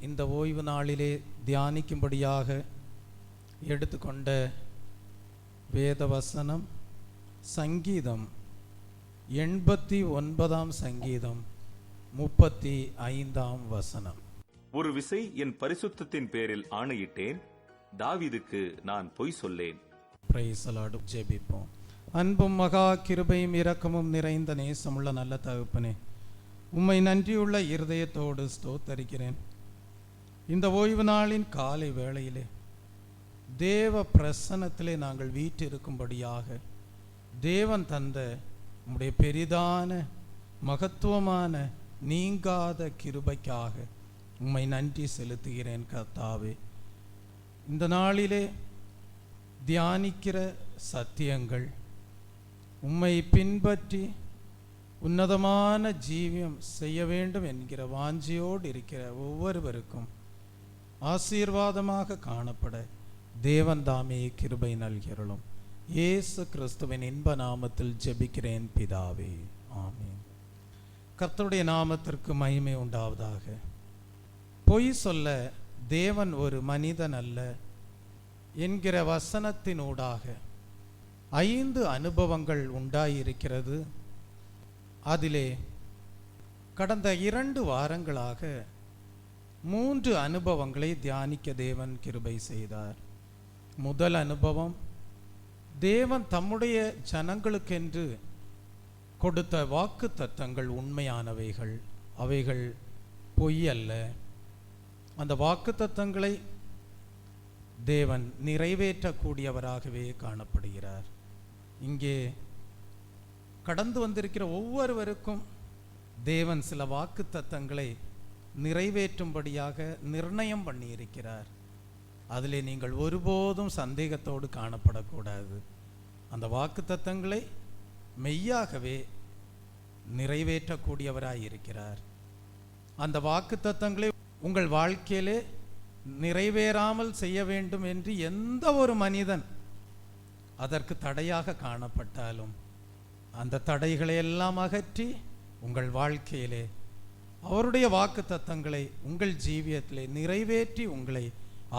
இந்த ஓய்வு நாளிலே தியானிக்கும்படியாக எடுத்துக்கொண்ட வேத வசனம் சங்கீதம் 89 சங்கீதம் 35 வசனம். ஒரு விசை என் பரிசுத்தத்தின் பேரில் ஆணையிட்டேன், தாவீதுக்கு நான் பொய் சொல்லேன். Praise the Lord. ஜெபிப்போம். அன்பும் மகா கிருபையும் இரக்கமும் நிறைந்த நேசமுள்ள நல்ல தகப்பனே, உம்மை நன்றியுள்ள இருதயத்தோடு ஸ்தோத்தரிக்கிறேன். இந்த ஓய்வு நாளின் காலை வேளையிலே தேவ பிரசன்னத்திலே நாங்கள் வீற்றிருக்கும்படியாக தேவன் தந்த உம்முடைய பெரிதான மகத்துவமான நீங்காத கிருபைக்காக உம்மை நன்றி செலுத்துகிறேன் கர்த்தாவே. இந்த நாளிலே தியானிக்கிற சத்தியங்கள் உம்மை பின்பற்றி உன்னதமான ஜீவியம் செய்ய வேண்டும் என்கிற வாஞ்சியோடு இருக்கிற ஒவ்வொருவருக்கும் ஆசீர்வாதமாக காணப்பட தேவன் தாமே கிருபை நல்கிறோம். இயேசு கிறிஸ்துவின் இன்ப நாமத்தில் ஜெபிக்கிறேன் பிதாவே, ஆமென். கர்த்தருடைய நாமத்திற்கு மகிமை உண்டாவதாக. பொய் சொல்ல தேவன் ஒரு மனிதன் அல்ல என்கிற வசனத்தினூடாக 5 அனுபவங்கள் உண்டாயிருக்கிறது. அதிலே கடந்த 2 வாரங்களாக 3 அனுபவங்களை தியானிக்க தேவன் கிருபை செய்தார். முதல் அனுபவம், தேவன் தம்முடைய ஜனங்களுக்கென்று கொடுத்த வாக்கு தத்தங்கள் உண்மையானவைகள், அவைகள் பொய் அல்ல. அந்த வாக்கு தத்தங்களை தேவன் நிறைவேற்றக்கூடியவராகவே காணப்படுகிறார். இங்கே கடந்து வந்திருக்கிற ஒவ்வொருவருக்கும் தேவன் சில வாக்கு தத்தங்களை நிறைவேற்றும்படியாக நிர்ணயம் பண்ணியிருக்கிறார். அதிலே நீங்கள் ஒருபோதும் சந்தேகத்தோடு காணப்படக்கூடாது. அந்த வாக்கு தத்தங்களை மெய்யாகவே நிறைவேற்றக்கூடியவராய் இருக்கிறார். அந்த வாக்கு தத்தங்களை உங்கள் வாழ்க்கையிலே நிறைவேறாமல் செய்ய வேண்டும் என்று எந்த ஒரு மனிதன் அதற்கு தடையாக காணப்பட்டாலும் அந்த தடைகளை எல்லாம் அகற்றி உங்கள் வாழ்க்கையிலே அவருடைய வாக்கு தத்தங்களை உங்கள் ஜீவியத்திலே நிறைவேற்றி உங்களை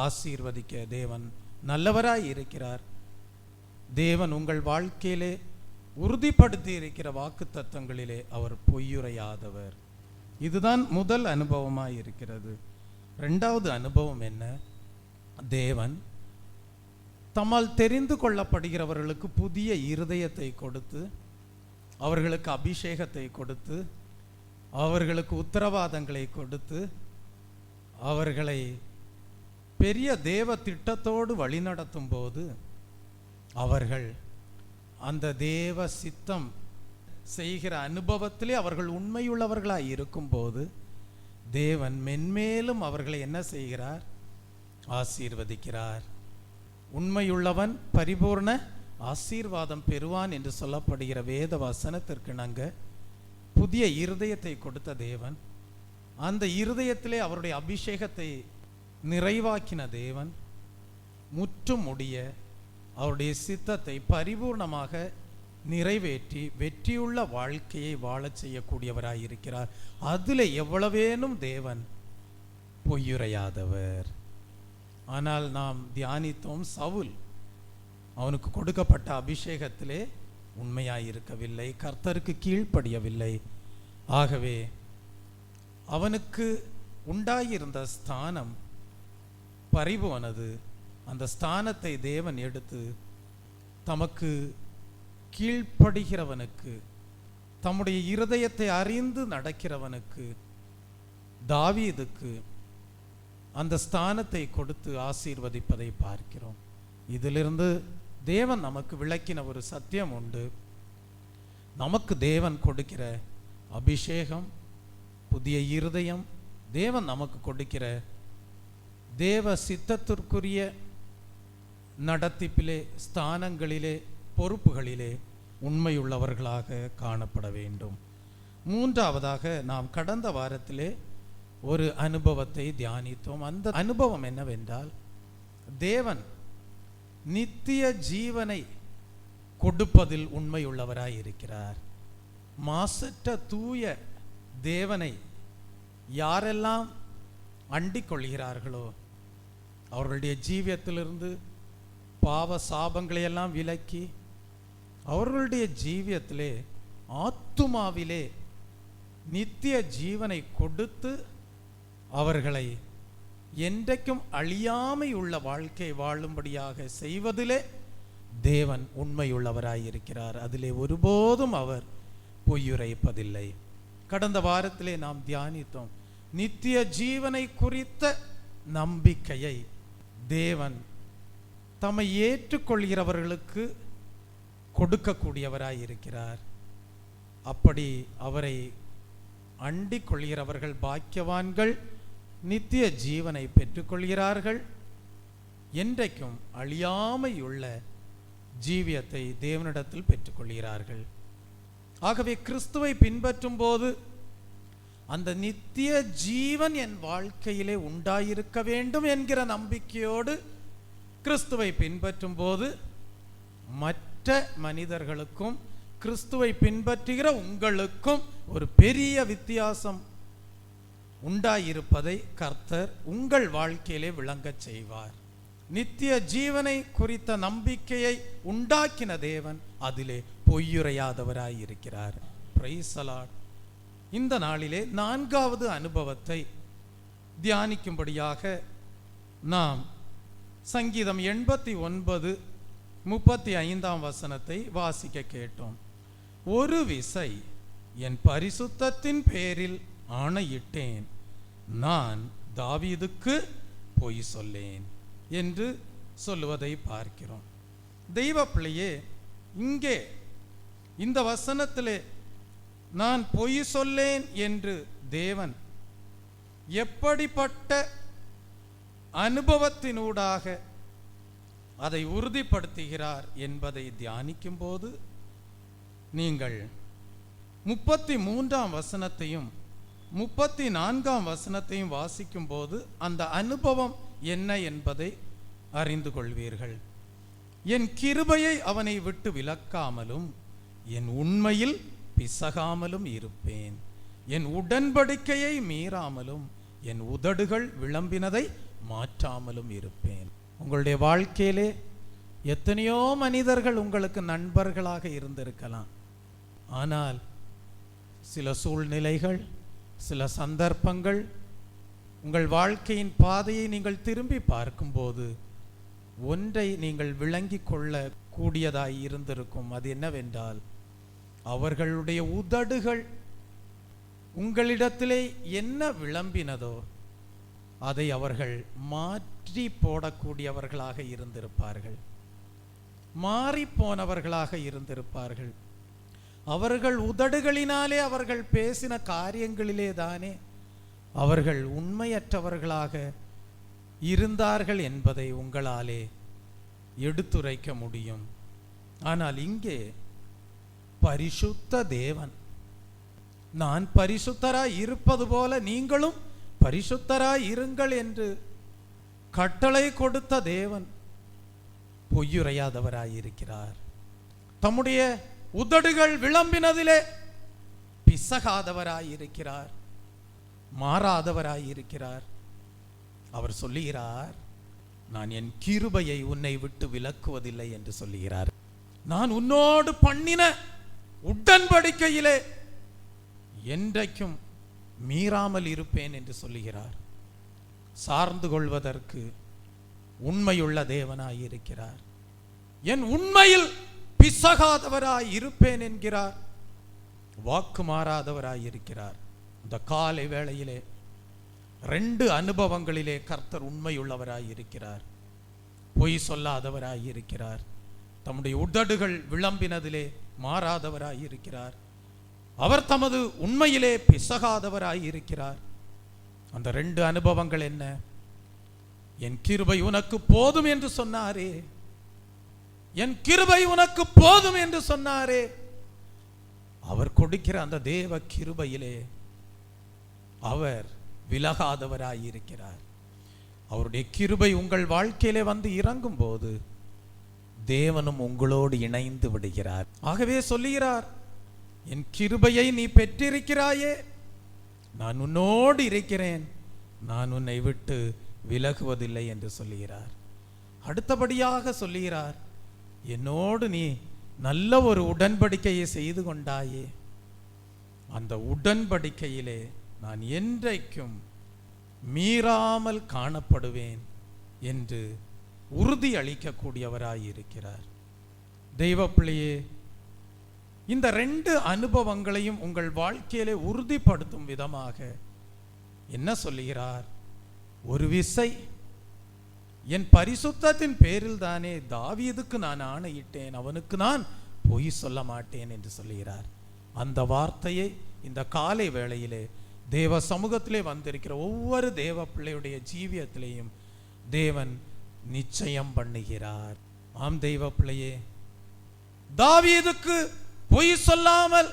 ஆசீர்வதிக்க தேவன் நல்லவராய் இருக்கிறார். தேவன் உங்கள் வாழ்க்கையிலே உறுதிப்படுத்தி இருக்கிற வாக்கு தத்தங்களிலே அவர் பொய்யுரையாதவர். இதுதான் முதல் அனுபவமாய் இருக்கிறது. 2வது அனுபவம் என்ன? தேவன் தம்மால் தெரிந்து கொள்ளப்படுகிறவர்களுக்கு புதிய இருதயத்தை கொடுத்து, அவர்களுக்கு அபிஷேகத்தை கொடுத்து, அவர்களுக்கு உத்தரவாதங்களை கொடுத்து, அவர்களை பெரிய தேவ திட்டத்தோடு வழிநடத்தும் போது அவர்கள் அந்த தேவ சித்தம் செய்கிற அனுபவத்திலே அவர்கள் உண்மையுள்ளவர்களாய் இருக்கும்போது தேவன் மென்மேலும் அவர்களை என்ன செய்கிறார்? ஆசீர்வதிக்கிறார். உண்மையுள்ளவன் பரிபூர்ண ஆசீர்வாதம் பெறுவான் என்று சொல்லப்படுகிற வேத வசனத்திற்கு நாங்க புதிய இருதயத்தை கொடுத்த தேவன், அந்த இருதயத்திலே அவருடைய அபிஷேகத்தை நிறைவாக்கின தேவன் முற்றும் முடிய அவருடைய சித்தத்தை பரிபூர்ணமாக நிறைவேற்றி வெற்றியுள்ள வாழ்க்கையை வாழச் செய்யக்கூடியவராய் இருக்கிறார். அதில் எவ்வளவேனும் தேவன் பொய்யுரையாதவர். ஆனால் நாம் தியானித்தோம், சவுல் அவனுக்கு கொடுக்கப்பட்ட அபிஷேகத்திலே உண்மையாயிருக்கவில்லை, கர்த்தருக்கு கீழ்ப்படியவில்லை. ஆகவே அவனுக்கு உண்டாயிருந்த ஸ்தானம் பறிபோனது. அந்த ஸ்தானத்தை தேவன் எடுத்து தமக்கு கீழ்ப்படுகிறவனுக்கு, தம்முடைய இருதயத்தை அறிந்து நடக்கிறவனுக்கு, தாவீதுக்கு அந்த ஸ்தானத்தை கொடுத்து ஆசீர்வதிப்பதை பார்க்கிறோம். இதிலிருந்து தேவன் நமக்கு விளக்கின ஒரு சத்தியம் உண்டு. நமக்கு தேவன் கொடுக்கிற அபிஷேகம், புதிய இருதயம், தேவன் நமக்கு கொடுக்கிற தேவ சித்தத்திற்குரிய நடத்திப்பிலே, ஸ்தானங்களிலே, பொறுப்புகளிலே உண்மையுள்ளவர்களாக காணப்பட வேண்டும். 3வதாக நாம் கடந்த வாரத்திலே ஒரு அனுபவத்தை தியானித்தோம். அந்த அனுபவம் என்னவென்றால், தேவன் நித்திய ஜீவனை கொடுப்பதில் உண்மையுள்ளவராய் இருக்கிறார். மாசற்ற தூய தேவனை யாரெல்லாம் அண்டிக் கொள்கிறார்களோ அவர்களுடைய ஜீவியத்திலிருந்து பாவ சாபங்களை எல்லாம் விலக்கி அவர்களுடைய ஜீவியத்திலே ஆத்துமாவிலே நித்திய ஜீவனை கொடுத்து அவர்களை என்றைக்கும் அழியாமை உள்ள வாழ்க்கை வாழும்படியாக செய்வதிலே தேவன் உண்மையுள்ளவராயிருக்கிறார். அதிலே ஒருபோதும் அவர் பொய்யுரைப்பதில்லை. கடந்த வாரத்திலே நாம் தியானித்தோம். நித்திய ஜீவனை குறித்த நம்பிக்கையை தேவன் தம்மை ஏற்றுக்கொள்கிறவர்களுக்கு கொடுக்கக்கூடியவராயிருக்கிறார். அப்படி அவரை அண்டிக் கொள்கிறவர்கள் பாக்கியவான்கள், நித்திய ஜீவனை பெற்றுக்கொள்கிறார்கள், என்றைக்கும் அழியாமையுள்ள ஜீவியத்தை தேவனிடத்தில் பெற்றுக்கொள்கிறார்கள். ஆகவே கிறிஸ்துவை பின்பற்றும் போது அந்த நித்திய ஜீவன் என் வாழ்க்கையிலே உண்டாயிருக்க வேண்டும் என்கிற நம்பிக்கையோடு கிறிஸ்துவை பின்பற்றும் போது மற்ற மனிதர்களுக்கும் கிறிஸ்துவை பின்பற்றுகிற உங்களுக்கும் ஒரு பெரிய வித்தியாசம் உண்டாயிருப்பதை கர்த்தர் உங்கள் வாழ்க்கையிலே விளங்கச் செய்வார். நித்திய ஜீவனை குறித்த நம்பிக்கையை உண்டாக்கின தேவன் அதிலே பொய்யுரையாதவராயிருக்கிறார். Praise the Lord. இந்த நாளிலே 4வது அனுபவத்தை தியானிக்கும்படியாக நாம் சங்கீதம் 89:35 வாசிக்க கேட்டோம். ஒரு விசை என் பரிசுத்தத்தின் பேரில் ஆணையிட்டேன், நான் தாவீதுக்கு பொய் சொல்லேன் என்று சொல்லுவதை பார்க்கிறோம். தெய்வ பிள்ளையே, இங்கே இந்த வசனத்திலே நான் பொய் சொல்லேன் என்று தேவன் எப்படிப்பட்ட அனுபவத்தினூடாக அதை உறுதிப்படுத்துகிறார் என்பதை தியானிக்கும் போது நீங்கள் 33ஆம் வசனத்தையும் 34ஆம் வசனத்தையும் வாசிக்கும் போது அந்த அனுபவம் என்ன என்பதை அறிந்து கொள்வீர்கள். என் கிருபையை அவனை விட்டு விலக்காமலும் என் உண்மையில் பிசகாமலும் இருப்பேன், என் உடன்படிக்கையை மீறாமலும் என் உதடுகள் விளம்பினதை மாற்றாமலும் இருப்பேன். உங்களுடைய வாழ்க்கையிலே எத்தனையோ மனிதர்கள் உங்களுக்கு நண்பர்களாக இருந்திருக்கலாம். ஆனால் சில சூழ்நிலைகள், சில சந்தர்ப்பங்கள், உங்கள் வாழ்க்கையின் பாதையை நீங்கள் திரும்பி பார்க்கும்போது ஒன்றை நீங்கள் விளங்கி கொள்ள கூடியதாய் இருந்திருக்கும். அது என்னவென்றால், அவர்களுடைய உதடுகள் உங்களிடத்திலே என்ன விளம்பினதோ அதை அவர்கள் மாற்றி போடக்கூடியவர்களாக இருந்திருப்பார்கள், மாறி போனவர்களாக இருந்திருப்பார்கள். அவர்கள் உதடுகளினாலே அவர்கள் பேசின காரியங்களிலே தானே அவர்கள் உண்மையற்றவர்களாக இருந்தார்கள் என்பதை உங்களாலே எடுத்துரைக்க முடியும். ஆனால் இங்கே பரிசுத்த தேவன், நான் பரிசுத்தராய் இருப்பது போல நீங்களும் பரிசுத்தராய் இருங்கள் என்று கட்டளை கொடுத்த தேவன் பொய்யுரையாதவராயிருக்கிறார். தம்முடைய உதடுகள் விளம்பினதிலே பிசகாதவராயிருக்கிறார், மாறாதவராயிருக்கிறார். அவர் சொல்லுகிறார், நான் என் கிருபையை உன்னை விட்டு விலக்குவதில்லை என்று சொல்லுகிறார். நான் உன்னோடு பண்ணின உடன்படிக்கையிலே என்றைக்கும் மீறாமல் இருப்பேன் என்று சொல்லுகிறார். சார்ந்து கொள்வதற்கு உண்மையுள்ள தேவனாயிருக்கிறார். என் உண்மையில் பிசகாதவராய் இருப்பேன் என்கிறார், வாக்கு மாறாதவராயிருக்கிறார். இந்த காலை வேளையிலே 2 அனுபவங்களிலே கர்த்தர் உண்மையுள்ளவராயிருக்கிறார், பொய் சொல்லாதவராயிருக்கிறார், தம்முடைய உதடுகள் விளம்பினதிலே மாறாதவராயிருக்கிறார், அவர் தமது உண்மையிலே பிசகாதவராயிருக்கிறார். அந்த 2 அனுபவங்கள் என்ன? என் கிருபை உனக்கு போதும் என்று சொன்னாரே, என் கிருபை உனக்கு போதும் என்று சொன்னாரே, அவர் கொடுக்கிற அந்த தேவ கிருபையிலே அவர் விலகாதவராயிருக்கிறார். அவருடைய கிருபை உங்கள் வாழ்க்கையிலே வந்து இறங்கும் போது தேவனும் உங்களோடு இணைந்து விடுகிறார். ஆகவே சொல்லுகிறார், என் கிருபையை நீ பெற்றிருக்கிறாயே, நான் உன்னோடு இருக்கிறேன், நான் உன்னை விட்டு விலகுவதில்லை என்று சொல்லுகிறார். அடுத்தபடியாக சொல்லுகிறார், என்னோடு நீ நல்ல ஒரு உடன்படிக்கையை செய்து கொண்டாயே, அந்த உடன்படிக்கையிலே நான் என்றைக்கும் மீறாமல் காணப்படுவேன் என்று உறுதி அளிக்கக்கூடியவராயிருக்கிறார். தெய்வ பிள்ளையே, இந்த 2 அனுபவங்களையும் உங்கள் வாழ்க்கையிலே உறுதிப்படுத்தும் விதமாக என்ன சொல்லுகிறார்? ஒரு விசை என் பரிசுத்தத்தின் பேரில் தானே தாவீதுக்கு நான் ஆணையிட்டேன், அவனுக்கு நான் பொய் சொல்ல மாட்டேன் என்று சொல்லுகிறார். அந்த வார்த்தையை இந்த காலை வேளையிலே தேவ சமூகத்திலே வந்திருக்கிற ஒவ்வொரு தேவ பிள்ளையுடைய ஜீவியத்திலேயும் தேவன் நிச்சயம் பண்ணுகிறார். ஆம் தெய்வ பிள்ளையே, தாவீதுக்கு பொய் சொல்லாமல்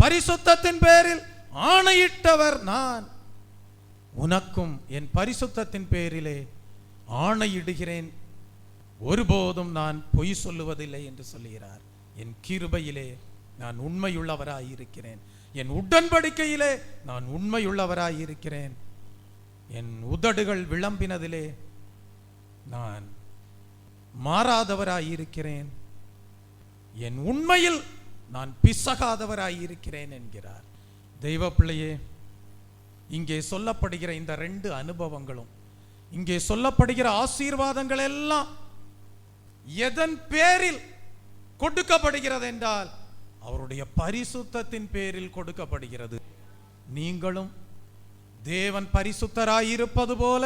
பரிசுத்தத்தின் பேரில் ஆணையிட்டவர் நான், உனக்கும் என் பரிசுத்தத்தின் பேரிலே ஆணையிடுகிறேன், ஒருபோதும் நான் பொய் சொல்லுவதில்லை என்று சொல்லுகிறார். என் கிருபையிலே நான் உண்மையுள்ளவராயிருக்கிறேன், என் உடன்படிக்கையிலே நான் உண்மையுள்ளவராயிருக்கிறேன், என் உதடுகள் விளம்பினதிலே நான் மாறாதவராயிருக்கிறேன், என் உண்மையில் நான் பிசகாதவராயிருக்கிறேன் என்கிறார். தெய்வ பிள்ளையே, இங்கே சொல்லப்படுகிற இந்த 2 அனுபவங்களும், இங்கே சொல்லப்படுகிற ஆசீர்வாதங்கள் எல்லாம் எதன் பேரில் கொடுக்கப்படுகிறது என்றால் அவருடைய பரிசுத்தத்தின் பேரில் கொடுக்கப்படுகிறது. நீங்களும் தேவன் பரிசுத்தராயிருப்பது போல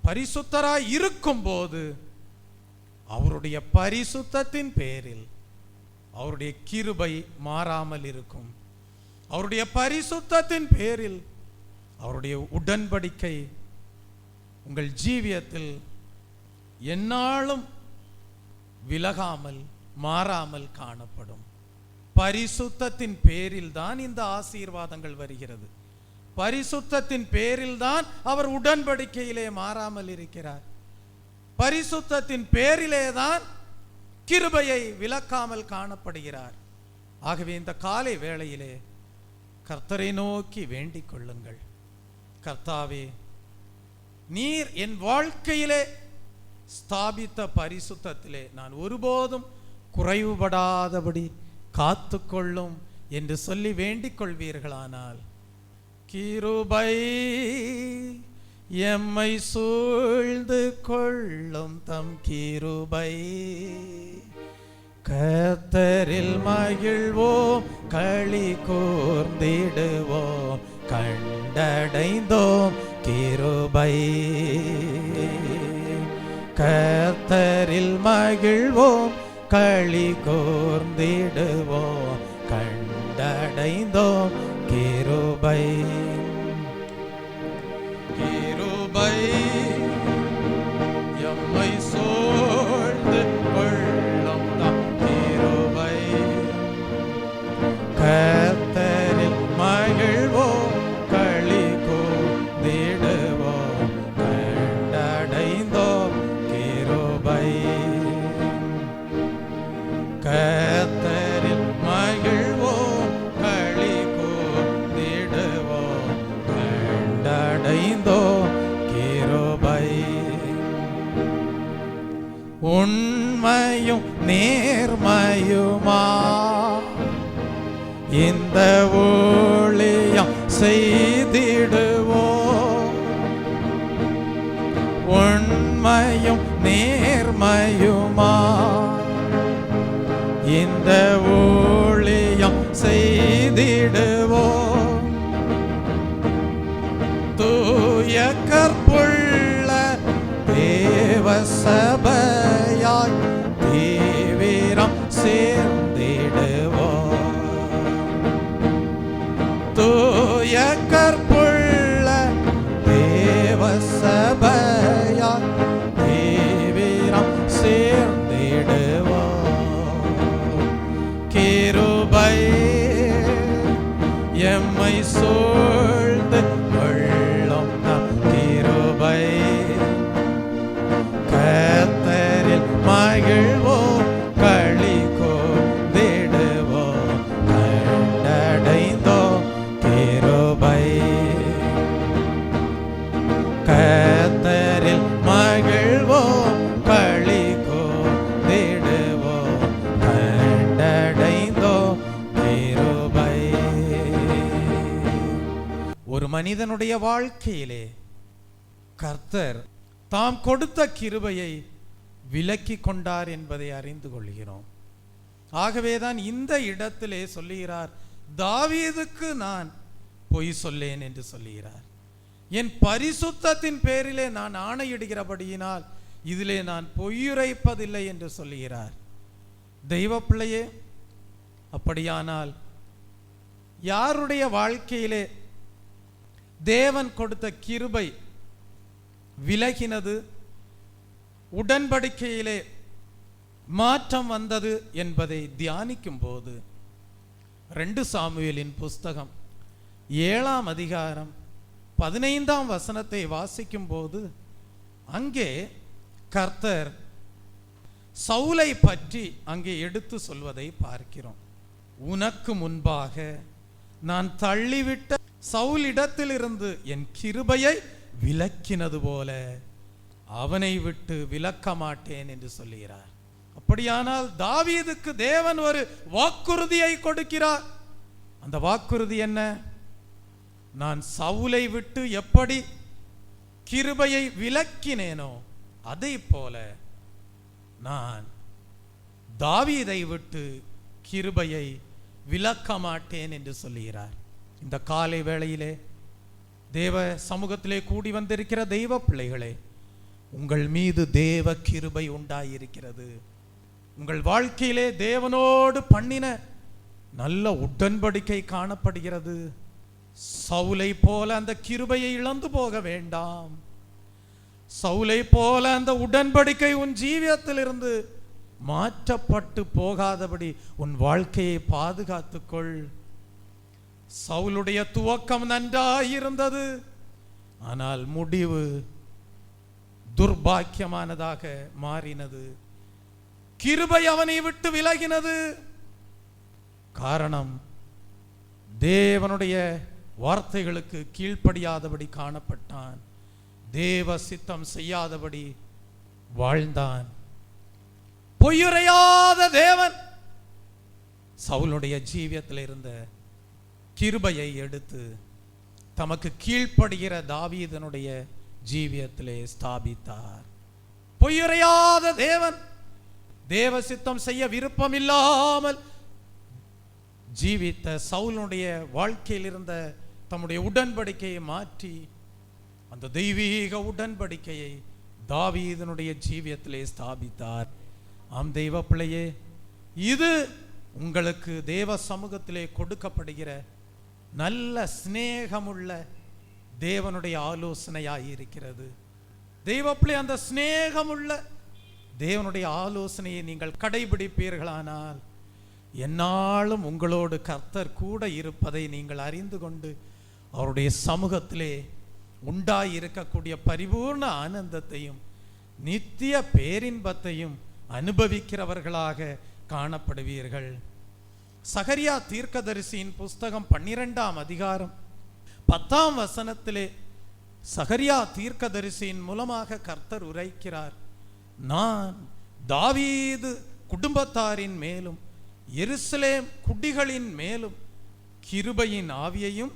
பரிசுத்தராய் இருக்கும் போது அவருடைய பரிசுத்தத்தின் பேரில் அவருடைய கிருபை மாறாமல் இருக்கும். அவருடைய பரிசுத்தத்தின் பேரில் அவருடைய உடன்படிக்கை உங்கள் ஜீவியத்தில் எந்நாளும் விலகாமல் மாறாமல் காணப்படும். பரிசுத்தத்தின் பேரில் தான் இந்த ஆசீர்வாதங்கள் வருகிறது. பரிசுத்தத்தின் பேரில் தான் அவர் உடன்படிக்கையிலே மாறாமல் இருக்கிறார். பரிசுத்தத்தின் பேரிலே தான் கிருபையை விலக்காமல் காணப்படுகிறார். ஆகவே இந்த காலை வேளையிலே கர்த்தரை நோக்கி வேண்டிக் கொள்ளுங்கள். கர்த்தாவே, நீர் என் வாழ்க்கையிலே ஸ்தாபித்த பரிசுத்தத்திலே நான் ஒருபோதும் குறைவுபடாதபடி காத்துக்கொள்ளும் என்று சொல்லி வேண்டிக் கொள்வீர்களானால், கிருபை எம்மை சூழ்ந்து கொள்ளும் தம் கிருபை, கர்த்தரில் மகிழ்வோம் களி கூர்ந்திடுவோம், கண்டடைந்தோம் கிருபை, கர்த்தரில் மகிழ்வோம் களி கூர்ந்திடுவோம், கண்டடைந்தோம் கிருபை. கிருபை எம்மை சூழ்ந்து கொள்ளும் தம் கிருபை, கர்த்தரில் மகிழ்வோம் களி கூர்ந்திடுவோம், கண்டடைந்தோம் கிருபை, கர்த்தரில் மகிழ்வோம் களி கூர்ந்திடுவோம், கண்டடைந்தோம் கிருபை. உண்மையும் நேர்மையுமா இந்த ஊழியம் செய்திடுவோம், உண்மையும் நேர்மையுமா இந்த ஊழியம் செய்திடுவோம், தூய கற்புள்ள தேவ சபையாய் தீவிரம் சேர்ந்திடுவோம், தூய கற்புள்ள தேவ சபையாய் தீவிரம் சேர்ந்திடுவோம், கிருபை எம்மை சூழ்ந்து கொள்ளும் நம் கிருபை, கர்த்தரில் மகிழ்வோம், களி கூர்ந்திடுவோம், கண்டடைந்தோம் கிருபை. ஒரு மனிதனுடைய வாழ்க்கையிலே கர்த்தர் தாம் கொடுத்த கிருபையை விலக்கி கொண்டார் என்பதை அறிந்து கொள்கிறோம். ஆகவேதான் இந்த இடத்திலே சொல்லுகிறார், தாவீதுக்கு நான் பொய் சொல்லேன் என்று சொல்லுகிறார். என் பரிசுத்தத்தின் பேரிலே நான் ஆணையிடுகிறபடியினால் இதிலே நான் பொய்யுரைப்பதில்லை என்று சொல்லுகிறார். தெய்வ பிள்ளையே, அப்படியானால் யாருடைய வாழ்க்கையிலே தேவன் கொடுத்த கிருபை விலகினது, உடன்படிக்கையிலே மாற்றம் வந்தது என்பதை தியானிக்கும் போது 2 சாமுவேலின் புஸ்தகம் 7ஆம் அதிகாரம் 15ஆம் வசனத்தை வாசிக்கும் போது அங்கே கர்த்தர் சவுலை பற்றி அங்கே எடுத்து சொல்வதை பார்க்கிறோம். உனக்கு முன்பாக நான் தள்ளிவிட்ட சவுலிடத்திலிருந்து என் கிருபையை விலக்கினது போல அவனை விட்டு விலக்க மாட்டேன் என்று சொல்லுகிறார். அப்படியானால் தாவீதுக்கு தேவன் ஒரு வாக்குறுதியை கொடுக்கிறார். அந்த வாக்குறுதி என்ன? நான் சவுலை விட்டு எப்படி கிருபையை விலக்கினேனோ அதை போல நான் தாவீதை விட்டு கிருபையை விலக்க மாட்டேன் என்று சொல்லுகிறார். இந்த காலை வேளையிலே தேவ சமூகத்திலே கூடி வந்திருக்கிற தெய்வ பிள்ளைகளே, உங்கள் மீது தேவ கிருபை உண்டாயிருக்கிறது. உங்கள் வாழ்க்கையிலே தேவனோடு பண்ணின நல்ல உடன்படிக்கை காணப்படுகிறது. சவுலை போல அந்த கிருபையை இழந்து போக வேண்டாம். சவுலை போல அந்த உடன்படிக்கை உன் ஜீவியத்திலிருந்து மாற்றப்பட்டு போகாதபடி உன் வாழ்க்கையை பாதுகாத்துக்கொள். சவுலுடைய துவக்கம் நன்றாயிருந்தது, ஆனால் முடிவு துர்பாக்கியமானதாக மாறினது. கிருபை அவனை விட்டு விலகினது. காரணம், தேவனுடைய வார்த்தைகளுக்கு கீழ்ப்படியாதபடி காணப்பட்டான். தேவ சித்தம் செய்யாதபடி வாழ்ந்தான். பொய்யுரையாத தேவன் சவுலுடைய ஜீவியத்தில் இருந்த கிருபையை எடுத்து தமக்கு கீழ்ப்படுகிற தாவீதனுடைய ஜீவியத்திலே ஸ்தாபித்தார். பொய்யுரையாத தேவன் தேவ சித்தம் செய்ய விருப்பம் இல்லாமல் ஜீவித்த சவுலுடைய வாழ்க்கையில் இருந்த தம்முடைய உடன்படிக்கையை மாற்றி அந்த தெய்வீக உடன்படிக்கையை தாவீதனுடைய ஜீவியத்திலே ஸ்தாபித்தார். ஆம் தெய்வ பிள்ளையே, இது உங்களுக்கு தேவ சமூகத்திலே கொடுக்கப்படுகிற நல்ல சிநேகமுள்ள தேவனுடைய ஆலோசனையாயிருக்கிறது. தெய்வ பிள்ளை, அந்த சிநேகமுள்ள தேவனுடைய ஆலோசனையை நீங்கள் கடைபிடிப்பீர்களானால் என்னாலும் உங்களோடு கர்த்தர் கூட இருப்பதை நீங்கள் அறிந்து கொண்டு அவருடைய சமூகத்திலே உண்டாயிருக்கக்கூடிய பரிபூர்ண ஆனந்தத்தையும் நித்திய பேரின்பத்தையும் அனுபவிக்கிறவர்களாக காணப்படுவீர்கள். சகரியா தீர்க்கதரிசியின் புஸ்தகம் 12ஆம் அதிகாரம் 10ஆம் வசனத்திலே சகரியா தீர்க்கதரிசியின் மூலமாக கர்த்தர் உரைக்கிறார், நான் தாவீது குடும்பத்தாரின் மேலும் எருசலேம் குடிகளின் மேலும் கிருபையின் ஆவியையும்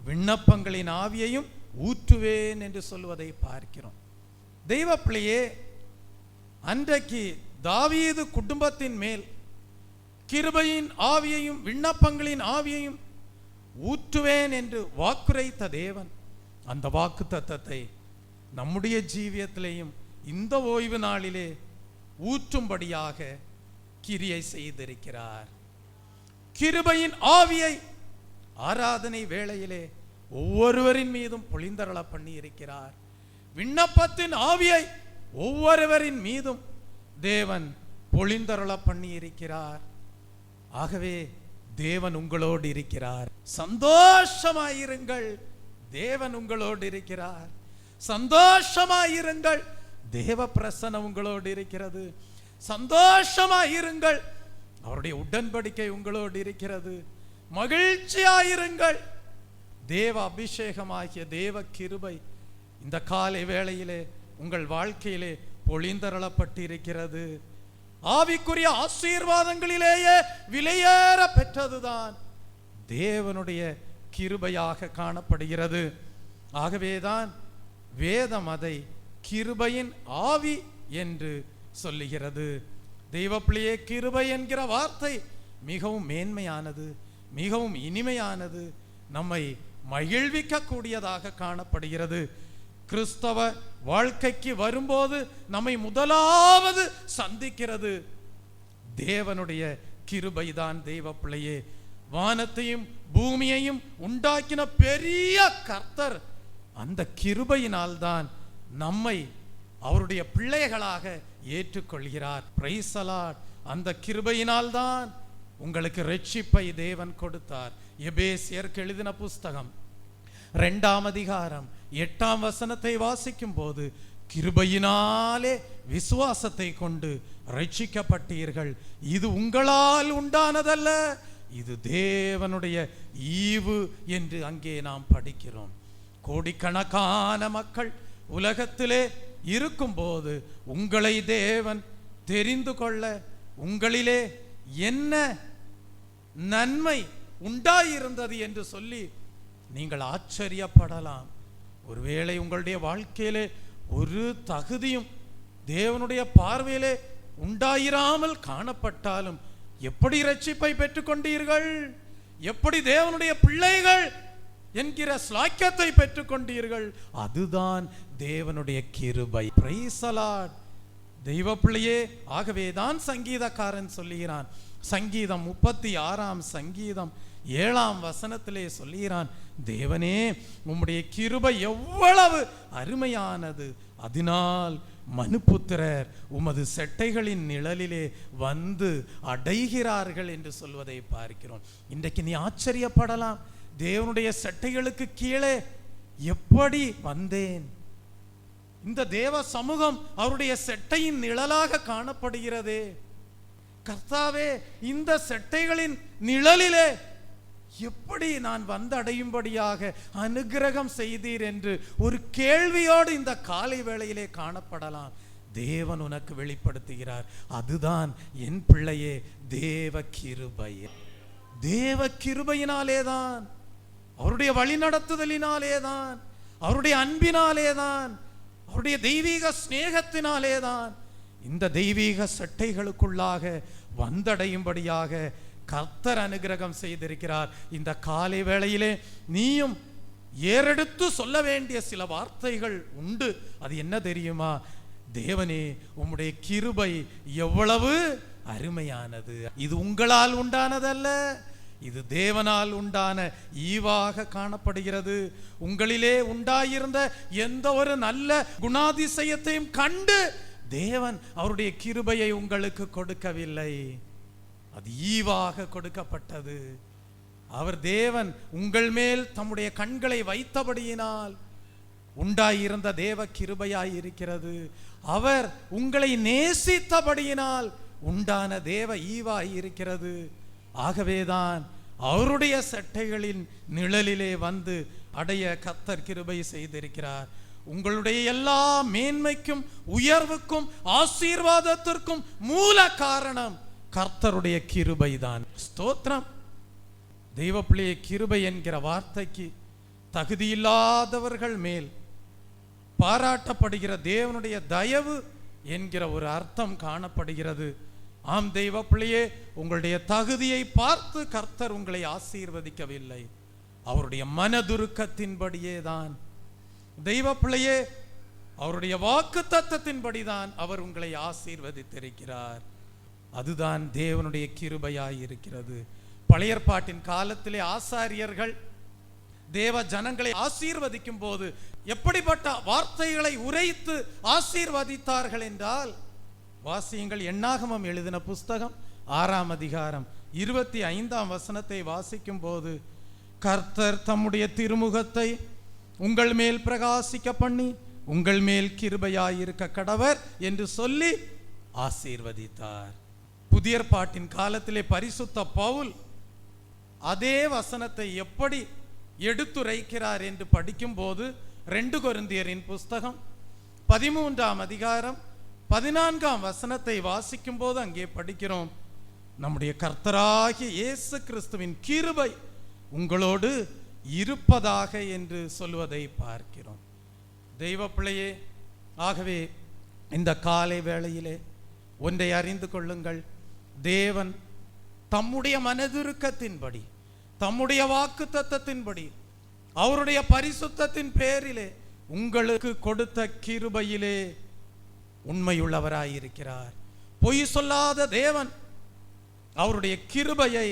விண்ணப்பங்களின் ஆவியையும் ஊற்றுவேன் என்று சொல்வதை பார்க்கிறோம். தெய்வ பிள்ளையே, அன்றைக்கு தாவீது குடும்பத்தின் மேல் கிருபையின் ஆவியையும் விண்ணப்பங்களின் ஆவியையும் ஊற்றுவேன் என்று வாக்குரைத்த தேவன் அந்த வாக்கு தத்தத்தை நம்முடைய ஜீவியத்திலேயும் இந்த ஓய்வு நாளிலே ஊற்றும்படியாக கிரியை செய்திருக்கிறார். கிருபையின் ஆவியை ஆராதனை வேளையிலே ஒவ்வொருவரின் மீதும் பொழிந்தருள பண்ணி இருக்கிறார். விண்ணப்பத்தின் ஆவியை ஒவ்வொருவரின் மீதும் தேவன் பொழிந்தருள பண்ணி இருக்கிறார். ஆகவே தேவன் உங்களோடு இருக்கிறார். சந்தோஷமாயிருங்கள், தேவன் உங்களோடு இருக்கிறார். சந்தோஷமாயிருங்கள், தேவ பிரசன்னம் உங்களோடு இருக்கிறது. சந்தோஷமாயிருங்கள், அவருடைய உடன்படிக்கை உங்களோடு இருக்கிறது. மகிழ்ச்சியாயிருங்கள், தேவ அபிஷேகமாகிய தேவ கிருபை இந்த காலை வேளையிலே உங்கள் வாழ்க்கையிலே பொழிந்தருளப்பட்டிருக்கிறது. ஆவிக்குரிய ஆசீர்வாதங்களிலேயே விலையேற பெற்றதுதான் தேவனுடைய கிருபையாக காணப்படுகிறது. ஆகவேதான் வேதம் அதை கிருபையின் ஆவி என்று சொல்லுகிறது. தெய்வப்பிள்ளையே, கிருபை என்கிற வார்த்தை மிகவும் மேன்மையானது, மிகவும் இனிமையானது, நம்மை மகிழ்விக்க கூடியதாக காணப்படுகிறது. கிறிஸ்தவ வாழ்க்கைக்கு வரும்போது நம்மை முதலாவது சந்திக்கிறது தேவனுடைய கிருபைதான். தெய்வப்பிள்ளையே, வானத்தையும் பூமியையும் உண்டாக்கின பெரிய கர்த்தர் அந்த கிருபையினால்தான் நம்மை அவருடைய பிள்ளைகளாக ஏற்றுக்கொள்கிறார். Praise the Lord. அந்த கிருபையினால்தான் உங்களுக்கு இரட்சிப்பை தேவன் கொடுத்தார். எபேசியருக்கு எழுதின புஸ்தகம் 2ஆம் அதிகாரம் 8ஆம் வசனத்தை வாசிக்கும் போது, கிருபையினாலே விசுவாசத்தை கொண்டு ரட்சிக்கப்பட்டீர்கள், இது உங்களால் உண்டானதல்ல, இது தேவனுடைய ஈவு என்று அங்கே நாம் படிக்கிறோம். கோடிக்கணக்கான மக்கள் உலகத்திலே இருக்கும்போது உங்களை தேவன் தெரிந்து கொள்ள உங்களிலே என்ன நன்மை உண்டாயிருந்தது என்று சொல்லி நீங்கள் ஆச்சரியப்படலாம். ஒருவேளை உங்களுடைய வாழ்க்கையிலே ஒரு தகுதியும் தேவனுடைய பார்வையிலே உண்டாயிராமல் காணப்பட்டாலும் எப்படி இரட்சிப்பை பெற்றுக்கொண்டீர்கள், எப்படி தேவனுடைய பிள்ளைகள் என்கிற ஸ்லாக்கியத்தை பெற்றுக்கொண்டீர்கள், அதுதான் தேவனுடைய கிருபை. Praise the Lord. தெய்வ பிள்ளையே, ஆகவேதான் சங்கீதக்காரன் சொல்லுகிறான், சங்கீதம் 36ஆம் சங்கீதம் 7ஆம் வசனத்திலே சொல்லுகிறான், தேவனே உம்முடைய கிருபை எவ்வளவு அருமையானது, அதனால் மனுபுத்திரர் உமது செட்டைகளின் நிழலிலே வந்து அடைகிறார்கள் என்று சொல்வதை பார்க்கிறோம். இன்றைக்கு நீ ஆச்சரியப்படலாம், தேவனுடைய செட்டைகளுக்கு கீழே எப்படி வந்தேன்? இந்த தேவ சமூகம் அவருடைய செட்டையின் நிழலாக காணப்படுகிறதே. கர்த்தாவே, இந்த செட்டைகளின் நிழலிலே எப்படி நான் வந்தடையும்படியாக அனுக்கிரகம் செய்தீர் என்று ஒரு கேள்வியோடு இந்த காலை வேளையிலே காணப்படலாம். தேவன் உனக்கு வெளிப்படுத்துகிறார், அதுதான் என் பிள்ளையே தேவ கிருபை. தேவ கிருபையினாலேதான், அவருடைய வழிநடத்துதலினாலேதான், அவருடைய அன்பினாலேதான், அவருடைய தெய்வீக சிநேகத்தினாலேதான் இந்த தெய்வீக சட்டைகளுக்குள்ளாக வந்தடையும்படியாக கர்த்தர் அனுக்கிரகம் செய்திருக்கிறார். இந்த காலை வேளையிலே நீயும் ஏறெடுத்து சொல்ல வேண்டிய சில வார்த்தைகள் உண்டு. அது என்ன தெரியுமா? தேவனே உம்முடைய கிருபை எவ்வளவு அருமையானது, இது உங்களால் உண்டானதல்ல, இது தேவனால் உண்டான ஈவாக காணப்படுகிறது. உங்களிலே உண்டாயிருந்த எந்த ஒரு நல்ல குணாதிசயத்தையும் கண்டு தேவன் அவருடைய கிருபையை உங்களுக்கு கொடுக்கவில்லை, அது ஈவாக கொடுக்கப்பட்டது. அவர் தேவன் உங்கள் மேல் தம்முடைய கண்களை வைத்தபடியினால் உண்டாயிருந்த தேவ கிருபையாய் இருக்கிறது. அவர் உங்களை நேசித்தபடியினால் உண்டான தேவ ஈவாய் இருக்கிறது. ஆகவேதான் அவருடைய சட்டைகளின் நிழலிலே வந்து அடைய கர்த்தர் கிருபை செய்திருக்கிறார். உங்களுடைய எல்லா மேன்மைக்கும் உயர்வுக்கும் ஆசீர்வாதத்திற்கும் மூல காரணம் கர்த்தருடைய கிருபைதான். ஸ்தோத்திரம். தெய்வப்பிள்ளையை, கிருபை என்கிற வார்த்தைக்கு தகுதியில்லாதவர்கள் மேல் பாராட்டப்படுகிற தேவனுடைய தயவு என்கிற ஒரு அர்த்தம் காணப்படுகிறது. ஆம் தெய்வ பிள்ளையே, உங்களுடைய தகுதியை பார்த்து கர்த்தர் உங்களை ஆசீர்வதிக்கவில்லை, அவருடைய மனதுருக்கத்தின்படியே தான். தெய்வ பிள்ளையே, அவருடைய வாக்கு தத்தத்தின்படிதான் அவர் உங்களை ஆசீர்வதித்திருக்கிறார். அதுதான் தேவனுடைய கிருபையாய் இருக்கிறது. பழைய ஏற்பாட்டின் காலத்திலே ஆசாரியர்கள் தேவ ஜனங்களை ஆசீர்வதிக்கும் போது எப்படிப்பட்ட வார்த்தைகளை உரைத்து ஆசீர்வதித்தார்கள் என்றால், வாசியுங்கள். எண்ணாகமம் எழுதின புஸ்தகம் 6ஆம் அதிகாரம் 25ஆம் வசனத்தை வாசிக்கும் போது, கர்த்தர் தம்முடைய திருமுகத்தை உங்கள் மேல் பிரகாசிக்க பண்ணி உங்கள் மேல் கிருபையாயிருக்க கடவர் என்று சொல்லி ஆசீர்வதித்தார். புதிய ஏற்பாட்டின் காலத்திலே பரிசுத்த பவுல் அதே வசனத்தை எப்படி எடுத்துரைக்கிறார் என்று படிக்கும் போது, 2 கொரிந்தியரின் புஸ்தகம் 13ஆம் அதிகாரம் 14ஆம் வசனத்தை வாசிக்கும் போது அங்கே படிக்கிறோம், நம்முடைய கர்த்தராகிய இயேசு கிறிஸ்துவின் கிருபை உங்களோடு இருப்பதாக என்று சொல்வதை பார்க்கிறோம். தெய்வ பிள்ளையே, ஆகவே இந்த காலை வேளையிலே ஒன்றை அறிந்து கொள்ளுங்கள். தேவன் தம்முடைய மனதுருக்கத்தின்படி, தம்முடைய வாக்குத்தத்தத்தின்படி, அவருடைய பரிசுத்தத்தின் பேரிலே உங்களுக்கு கொடுத்த கிருபையிலே உண்மையுள்ளவராயிருக்கிறார். பொய் சொல்லாத தேவன் அவருடைய கிருபையை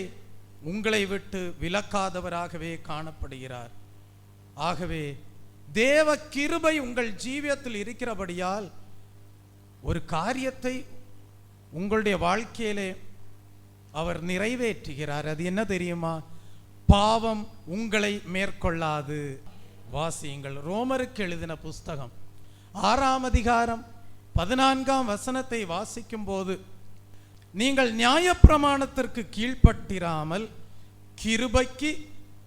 உங்களை விட்டு விலக்காதவராகவே காணப்படுகிறார். ஆகவே தேவ கிருபை உங்கள் ஜீவியத்தில் இருக்கிறபடியால் ஒரு காரியத்தை உங்களுடைய வாழ்க்கையிலே அவர் நிறைவேற்றுகிறார். அது என்ன தெரியுமா? பாவம் உங்களை மேற்கொள்ளாது. வாசியுங்கள், ரோமருக்கு எழுதின புஸ்தகம் 6ஆம் அதிகாரம் 14ஆம் வசனத்தை வாசிக்கும் போது, நீங்கள் நியாயப்பிரமாணத்திற்கு கீழ்ப்பட்டிராமல் கிருபைக்கு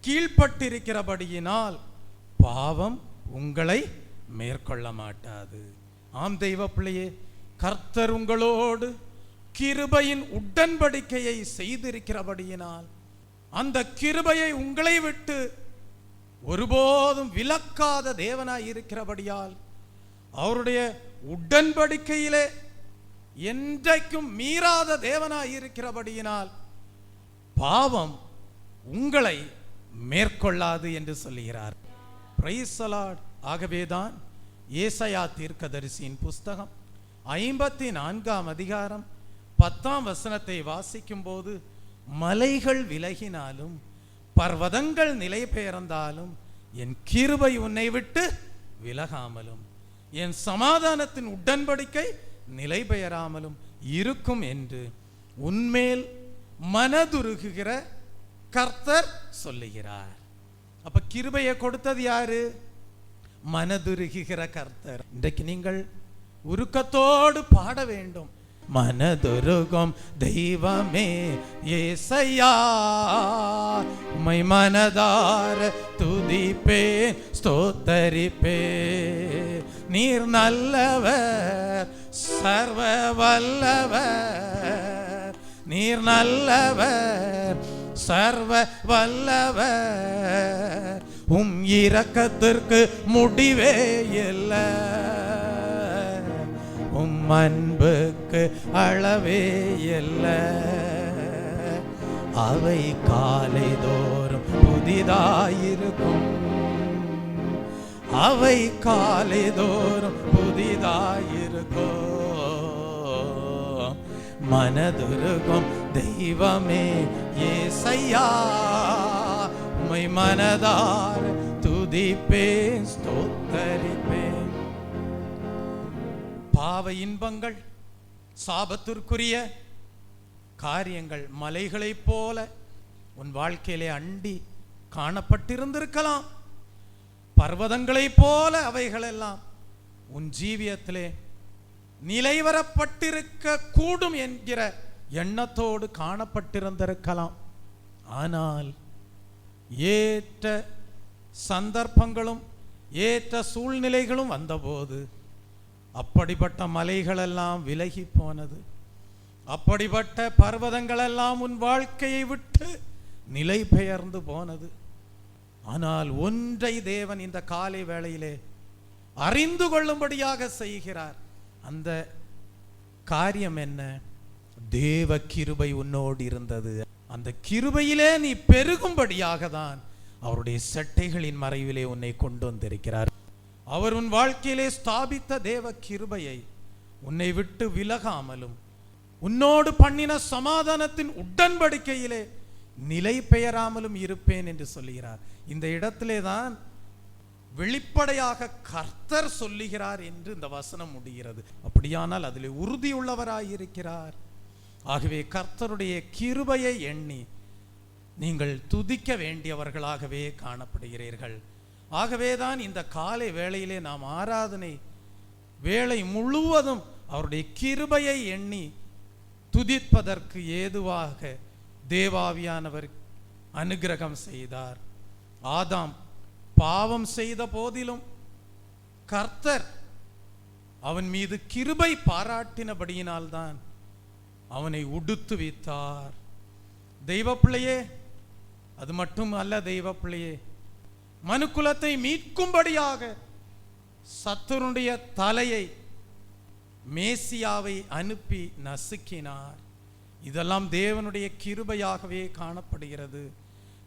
கீழ்ப்பட்டிருக்கிறபடியினால் பாவம் உங்களை மேற்கொள்ள மாட்டாது. ஆம் தெய்வ பிள்ளையே, கர்த்தர் உங்களோடு கிருபையின் உடன்படிக்கையை செய்திருக்கிறபடியினால், அந்த கிருபையை உங்களை விட்டு ஒருபோதும் விலக்காத தேவனாய் இருக்கிறபடியால், அவருடைய உடன்படிக்கையிலே என்றைக்கும் மீறாத தேவனாய் இருக்கிறபடியினால் பாவம் உங்களை மேற்கொள்ளாது என்று சொல்லுகிறார். Praise the Lord. ஆகவேதான் ஏசாயா தீர்க்கதரிசியின் புஸ்தகம் 54ஆம் அதிகாரம் 10ஆம் வசனத்தை வாசிக்கும் போது, மலைகள் விலகினாலும் பர்வதங்கள் நிலை பெயர்ந்தாலும் என் கிருபை உன்னை விட்டு விலகாமலும் என் சமாதானத்தின் உடன்படிக்கை நிலை பெயராமலும் இருக்கும் என்று உன்மேல் மனதுருகுகிற கர்த்தர் சொல்லுகிறார். அப்ப கிருபையை கொடுத்தது யாரு? மனதுருகுகிற கர்த்தர். இன்றைக்கு நீங்கள் உருக்கத்தோடு பாட வேண்டும். மனதுருகும் தெய்வமே ஏசையா, உம்மை மனதார துதிப்பேன் ஸ்தோத்தரிப்பேன். நீர் நல்லவர், சர்வ வல்லவர். நீர் நல்லவர், சர்வ வல்லவர். உம் இரக்கத்திற்கு முடிவே இல்லை, உம் அன்புக்கு அளவே இல்லை. அவை காலை தோறும் புதிதாயிருக்கும், அவை காலை தோறும் புதிதாயிருக்கும். மனதுருகும் தெய்வமே ஏசையா, உம்மை மனதார துதிப்பேன் ஸ்தோத்தரிப்பேன். பாவ இன்பங்கள், சாபத்திற்குரிய காரியங்கள் மலைகளைப் போல உன் வாழ்க்கையிலே அண்டி காணப்பட்டிருந்திருக்கலாம். பர்வதங்களைப் போல அவைகளெல்லாம் உன் ஜீவியத்திலே நிலைவரப்பட்டிருக்க கூடும் என்கிற எண்ணத்தோடு காணப்பட்டிருந்திருக்கலாம். ஆனால் ஏற்ற சந்தர்ப்பங்களும் ஏற்ற சூழ்நிலைகளும் வந்தபோது அப்படிப்பட்ட மலைகளெல்லாம் விலகி போனது. அப்படிப்பட்ட பர்வதங்களெல்லாம் உன் வாழ்க்கையை விட்டு நிலை பெயர்ந்து போனது. ஆனால் ஒன்றை தேவன் இந்த காலை வேளையிலே அறிந்து கொள்ளும்படியாக செய்கிறார். அந்த காரியம் என்ன? தேவ கிருபை உன்னோடு இருந்தது. அந்த கிருபையிலே நீ பெருகும்படியாக தான் அவருடைய சட்டைகளின் மறைவிலே உன்னை கொண்டு வந்திருக்கிறார். அவர் உன் வாழ்க்கையிலே ஸ்தாபித்த தேவ கிருபையை உன்னை விட்டு விலகாமலும் உன்னோடு பண்ணின சமாதானத்தின் உடன்படிக்கையிலே நிலை பெயராமலும் இருப்பேன் என்று சொல்லுகிறார். இந்த இடத்திலே தான் வெளிப்படையாக கர்த்தர் சொல்லுகிறார் என்று இந்த வசனம் முடிகிறது. அப்படியானால் அதிலே உறுதியுள்ளவராயிருக்கிறார். ஆகவே கர்த்தருடைய கிருபையை எண்ணி நீங்கள் துதிக்க வேண்டியவர்களாகவே காணப்படுகிறீர்கள். ஆகவேதான் இந்த காலை வேளையிலே நாம் ஆராதனை வேளை முழுவதும் அவருடைய கிருபையை எண்ணி துதிப்பதற்கு ஏதுவாக தேவாவியானவர் அனுக்கிரகம் செய்தார். ஆதாம் பாவம் செய்த போதிலும் கர்த்தர் அவன் மீது கிருபை பாராட்டினபடியினால்தான் அவனை உடுத்து வைத்தார். தெய்வ பிள்ளையே, அது மட்டும் அல்ல தெய்வ பிள்ளையே, மனுக்குலத்தை மீட்கும்படியாக சத்துருடைய தலையை மேசியாவை அனுப்பி நசுக்கினார். இதெல்லாம் தேவனுடைய கிருபையாகவே காணப்படுகிறது.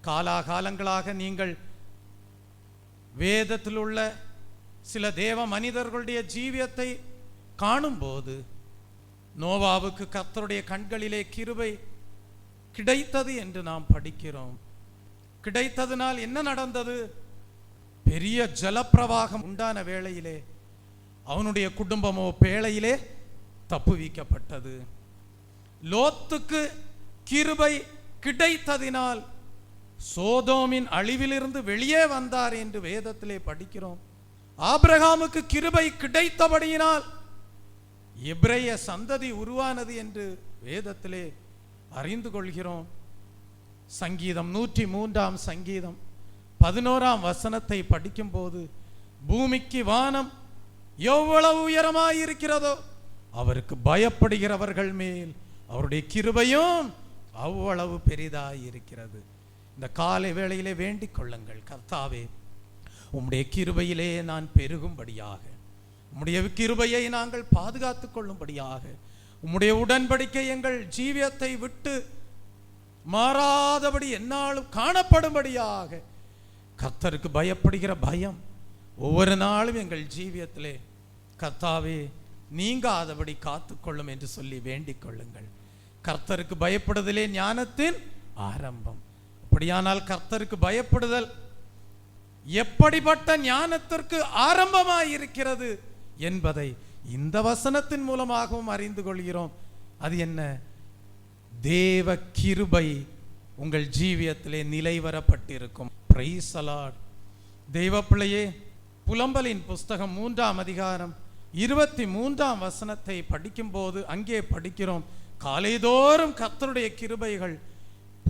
காலாகாலங்களாக நீங்கள் வேதத்தில் உள்ள சில தேவ மனிதர்களுடைய ஜீவியத்தை காணும்போது நோவாவுக்கு கர்த்தருடைய கண்களிலே கிருபை கிடைத்தது என்று நாம் படிக்கிறோம். கிடைத்ததினால் என்ன நடந்தது? பெரிய ஜலப்பிரவாகம் உண்டான வேளையிலே அவனுடைய குடும்பமோ பேழையிலே தப்புவிக்கப்பட்டது. லோத்துக்கு கிருபை கிடைத்ததினால் சோதோமின் அழிவிலிருந்து வெளியே வந்தார் என்று வேதத்திலே படிக்கிறோம். ஆபிரகாமுக்கு கிருபை கிடைத்தபடியினால் எபிரேய சந்ததி உருவானது என்று வேதத்திலே அறிந்து கொள்கிறோம். சங்கீதம் 103 சங்கீதம் 11 வசனத்தை படிக்கும் போது, பூமிக்கு வானம் எவ்வளவு உயரமாயிருக்கிறதோ அவருக்கு பயப்படுகிறவர்கள் மேல் அவருடைய கிருபையும் அவ்வளவு பெரிதாயிருக்கிறது. இந்த காலை வேளையிலே வேண்டிக் கொள்ளுங்கள், கர்த்தாவே உம்முடைய கிருபையிலே நான் பெருகும்படியாக, உம்முடைய கிருபையை நாங்கள் பாதுகாத்துக் கொள்ளும்படியாக, உம்முடைய உடன்படிக்கை எங்கள் ஜீவியத்தை விட்டு மாறாதபடி எந்நாளும் காணப்படும்படியாக கர்த்தருக்கு பயப்படுகிற பயம் ஒவ்வொரு நாளும் எங்கள் ஜீவியத்திலே கர்த்தாவே நீங்காதபடி காத்துக்கொள்ளும் என்று சொல்லி வேண்டிக் கொள்ளுங்கள். கர்த்தருக்கு பயப்படுதலே ஞானத்தின் ஆரம்பம். அப்படியானால் கர்த்தருக்கு பயப்படுதல் எப்படிப்பட்ட ஞானத்திற்கு ஆரம்பமாயிருக்கிறது என்பதை இந்த வசனத்தின் மூலமாகவும் அறிந்து கொள்கிறோம். அது என்ன? தேவ கிருபை உங்கள் ஜீவியத்திலே நிலைவரப்பட்டிருக்கும். Praise the Lord. தெய்வ பிள்ளையே, புலம்பலின் புஸ்தகம் 3 அதிகாரம் 23 வசனத்தை படிக்கும்போது அங்கே படிக்கிறோம், காலைதோறும் கர்த்தருடைய கிருபைகள்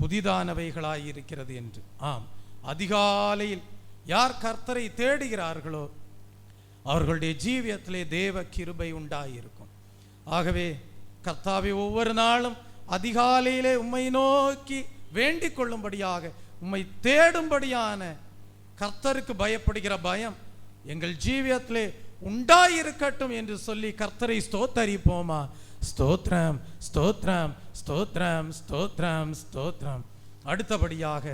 புதிதானவைகளாயிருக்கிறது என்று. ஆம், அதிகாலையில் யார் கர்த்தரை தேடுகிறார்களோ அவர்களுடைய ஜீவியத்திலே தேவ கிருபை உண்டாயிருக்கும். ஆகவே கர்த்தாவே, ஒவ்வொரு நாளும் அதிகாலையிலே உம்மை நோக்கி வேண்டிக் கொள்ளும்படியாக, உம்மை தேடும்படியான கர்த்தருக்கு பயப்படுகிற பயம் எங்கள் ஜீவியத்திலே உண்டாயிருக்கட்டும் என்று சொல்லி கர்த்தரை ஸ்தோத்தரிப்போமா? ஸ்தோத்ரம், ஸ்தோத்ரம், ஸ்தோத்ரம், ஸ்தோத்ரம், ஸ்தோத்ரம். அடுத்தபடியாக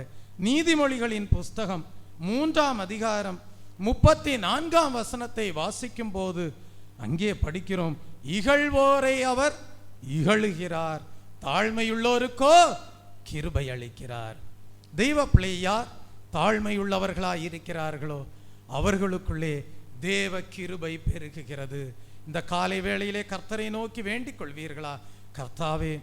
நீதிமொழிகளின் புஸ்தகம் 3 அதிகாரம் 34 வசனத்தை வாசிக்கும் போது அங்கே படிக்கிறோம், இகழ்வோரை அவர் இகழுகிறார், தாழ்மையுள்ளோருக்கோ கிருபை அளிக்கிறார். தெய்வ பிள்ளையார் தாழ்மையுள்ளவர்களாய் இருக்கிறார்களோ அவர்களுக்குள்ளே தேவ கிருபை பெருகுகிறது. இந்த காலை வேளையிலே கர்த்தரை நோக்கி வேண்டிக் கொள்வீர்களா? கர்த்தாவே,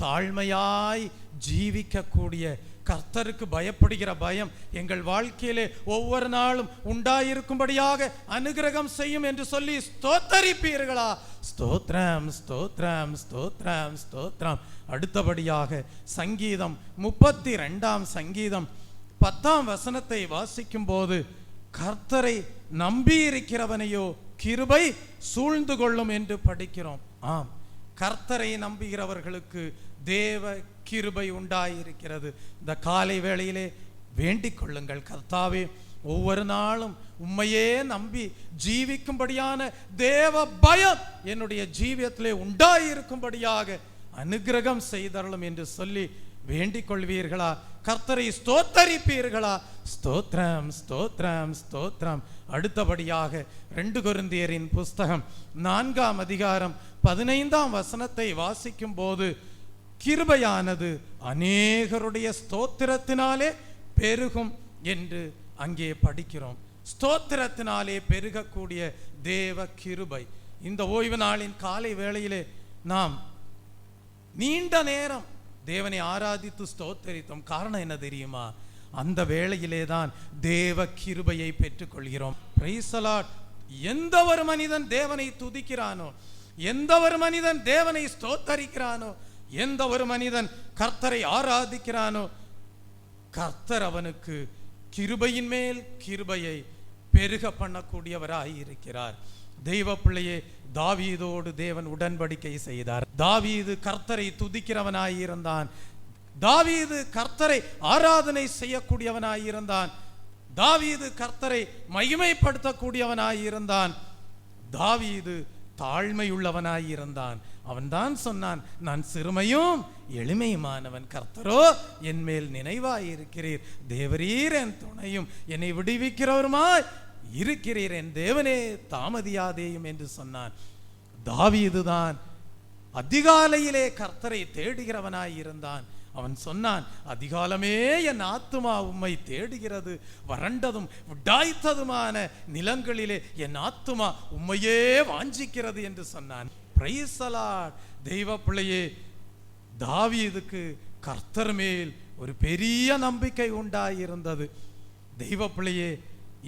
தாழ்மையாய் ஜீவிக்கக்கூடிய கர்த்தருக்கு பயப்படுகிற பயம் எங்கள் வாழ்க்கையிலே ஒவ்வொரு நாளும் உண்டாயிருக்கும்படியாக அனுகிரகம் செய்யும் என்று சொல்லி ஸ்தோத்தரிப்பீர்களா? ஸ்தோத்ரம், ஸ்தோத்ரம், ஸ்தோத்ரம், ஸ்தோத்ரம். அடுத்தபடியாக சங்கீதம் 32 சங்கீதம் 10 வசனத்தை வாசிக்கும் போது, கர்த்தரை நம்பி இருக்கிறவனையோ கிருபை சூழ்ந்து கொள்ளும் என்று படிக்கிறோம். ஆம், கர்த்தரை நம்புகிறவர்களுக்கு தேவ கிருபை உண்டாயிருக்கிறது. இந்த காலை வேளையிலே வேண்டிக் கொள்ளுங்கள், கர்த்தாவே, ஒவ்வொரு நாளும் உம்மையே நம்பி ஜீவிக்கும்படியான தேவ பயம் என்னுடைய ஜீவியத்திலே உண்டாயிருக்கும்படியாக அனுகிரகம் செய்தருளும் என்று சொல்லி வேண்டிக் கொள்வீர்களா? கர்த்தரை ஸ்தோத்தரிப்பீர்களா? ஸ்தோத்ரம், ஸ்தோத்ரம், ஸ்தோத்ரம். அடுத்தபடியாக 2 கொரிந்தியரின் புஸ்தகம் 4 அதிகாரம் 15 வசனத்தை வாசிக்கும் போது, கிருபையானது அநேகருடைய ஸ்தோத்திரத்தினாலே பெருகும் என்று அங்கே படிக்கிறோம். ஸ்தோத்திரத்தினாலே பெருகக்கூடிய தேவ கிருபை. இந்த ஓய்வு நாளின் காலை வேளையிலே நாம் நீண்ட நேரம் தேவனை ஆராதித்து ஸ்தோத்தரித்தோம். காரணம் என்ன தெரியுமா? அந்த வேளையிலே தான் தேவ கிருபையை பெற்றுக்கொள்கிறோம். Praise the Lord. எந்த ஒரு மனிதன் தேவனை துதிக்கிறானோ, எந்த ஒரு மனிதன் தேவனை ஸ்தோத்தரிக்கிறானோ, எந்த ஒரு மனிதன் கர்த்தரை ஆராதிக்கிறானோ, கர்த்தர் அவனுக்கு கிருபையின் மேல் கிருபையை பெருக பண்ணக்கூடியவராய் இருக்கிறார். தெய்வ பிள்ளையே, தாவீதோடு தேவன் உடன்படிக்கை செய்தார். தாவீது கர்த்தரை துதிக்கிறவனாய் இருந்தான். தாவீது கர்த்தரை ஆராதனை செய்யக்கூடியவனாய் இருந்தான். தாவீது கர்த்தரை மகிமைப்படுத்தக்கூடியவனாய் இருந்தான். தாவீது தாழ்மையுள்ளவனாய் இருந்தான். அவன் தான் சொன்னான், நான் சிறுமையும் எளிமையுமானவன், கர்த்தரோ என் மேல் நினைவாய் இருக்கிறீர், தேவரீர் என் துணையும் என்னை விடுவிக்கிறவருமாய் இருக்கிறீர், என் தேவனே தாமதியாதேயும் என்று சொன்னான். தாவீதுதான் அதிகாலையிலே கர்த்தரை தேடுகிறவனாய் இருந்தான். அவன் சொன்னான், அதிகாலமே என் ஆத்துமா உம்மை தேடுகிறது, வறண்டதும் விடாய்த்ததுமான நிலங்களிலே என் ஆத்துமா உம்மையே வாஞ்சிக்கிறது என்று சொன்னான். Praise the Lord. தெய்வ பிள்ளையே, தாவீதுக்கு கர்த்தர் மேல் ஒரு பெரிய நம்பிக்கை உண்டாயிருந்தது. தெய்வ பிள்ளையே,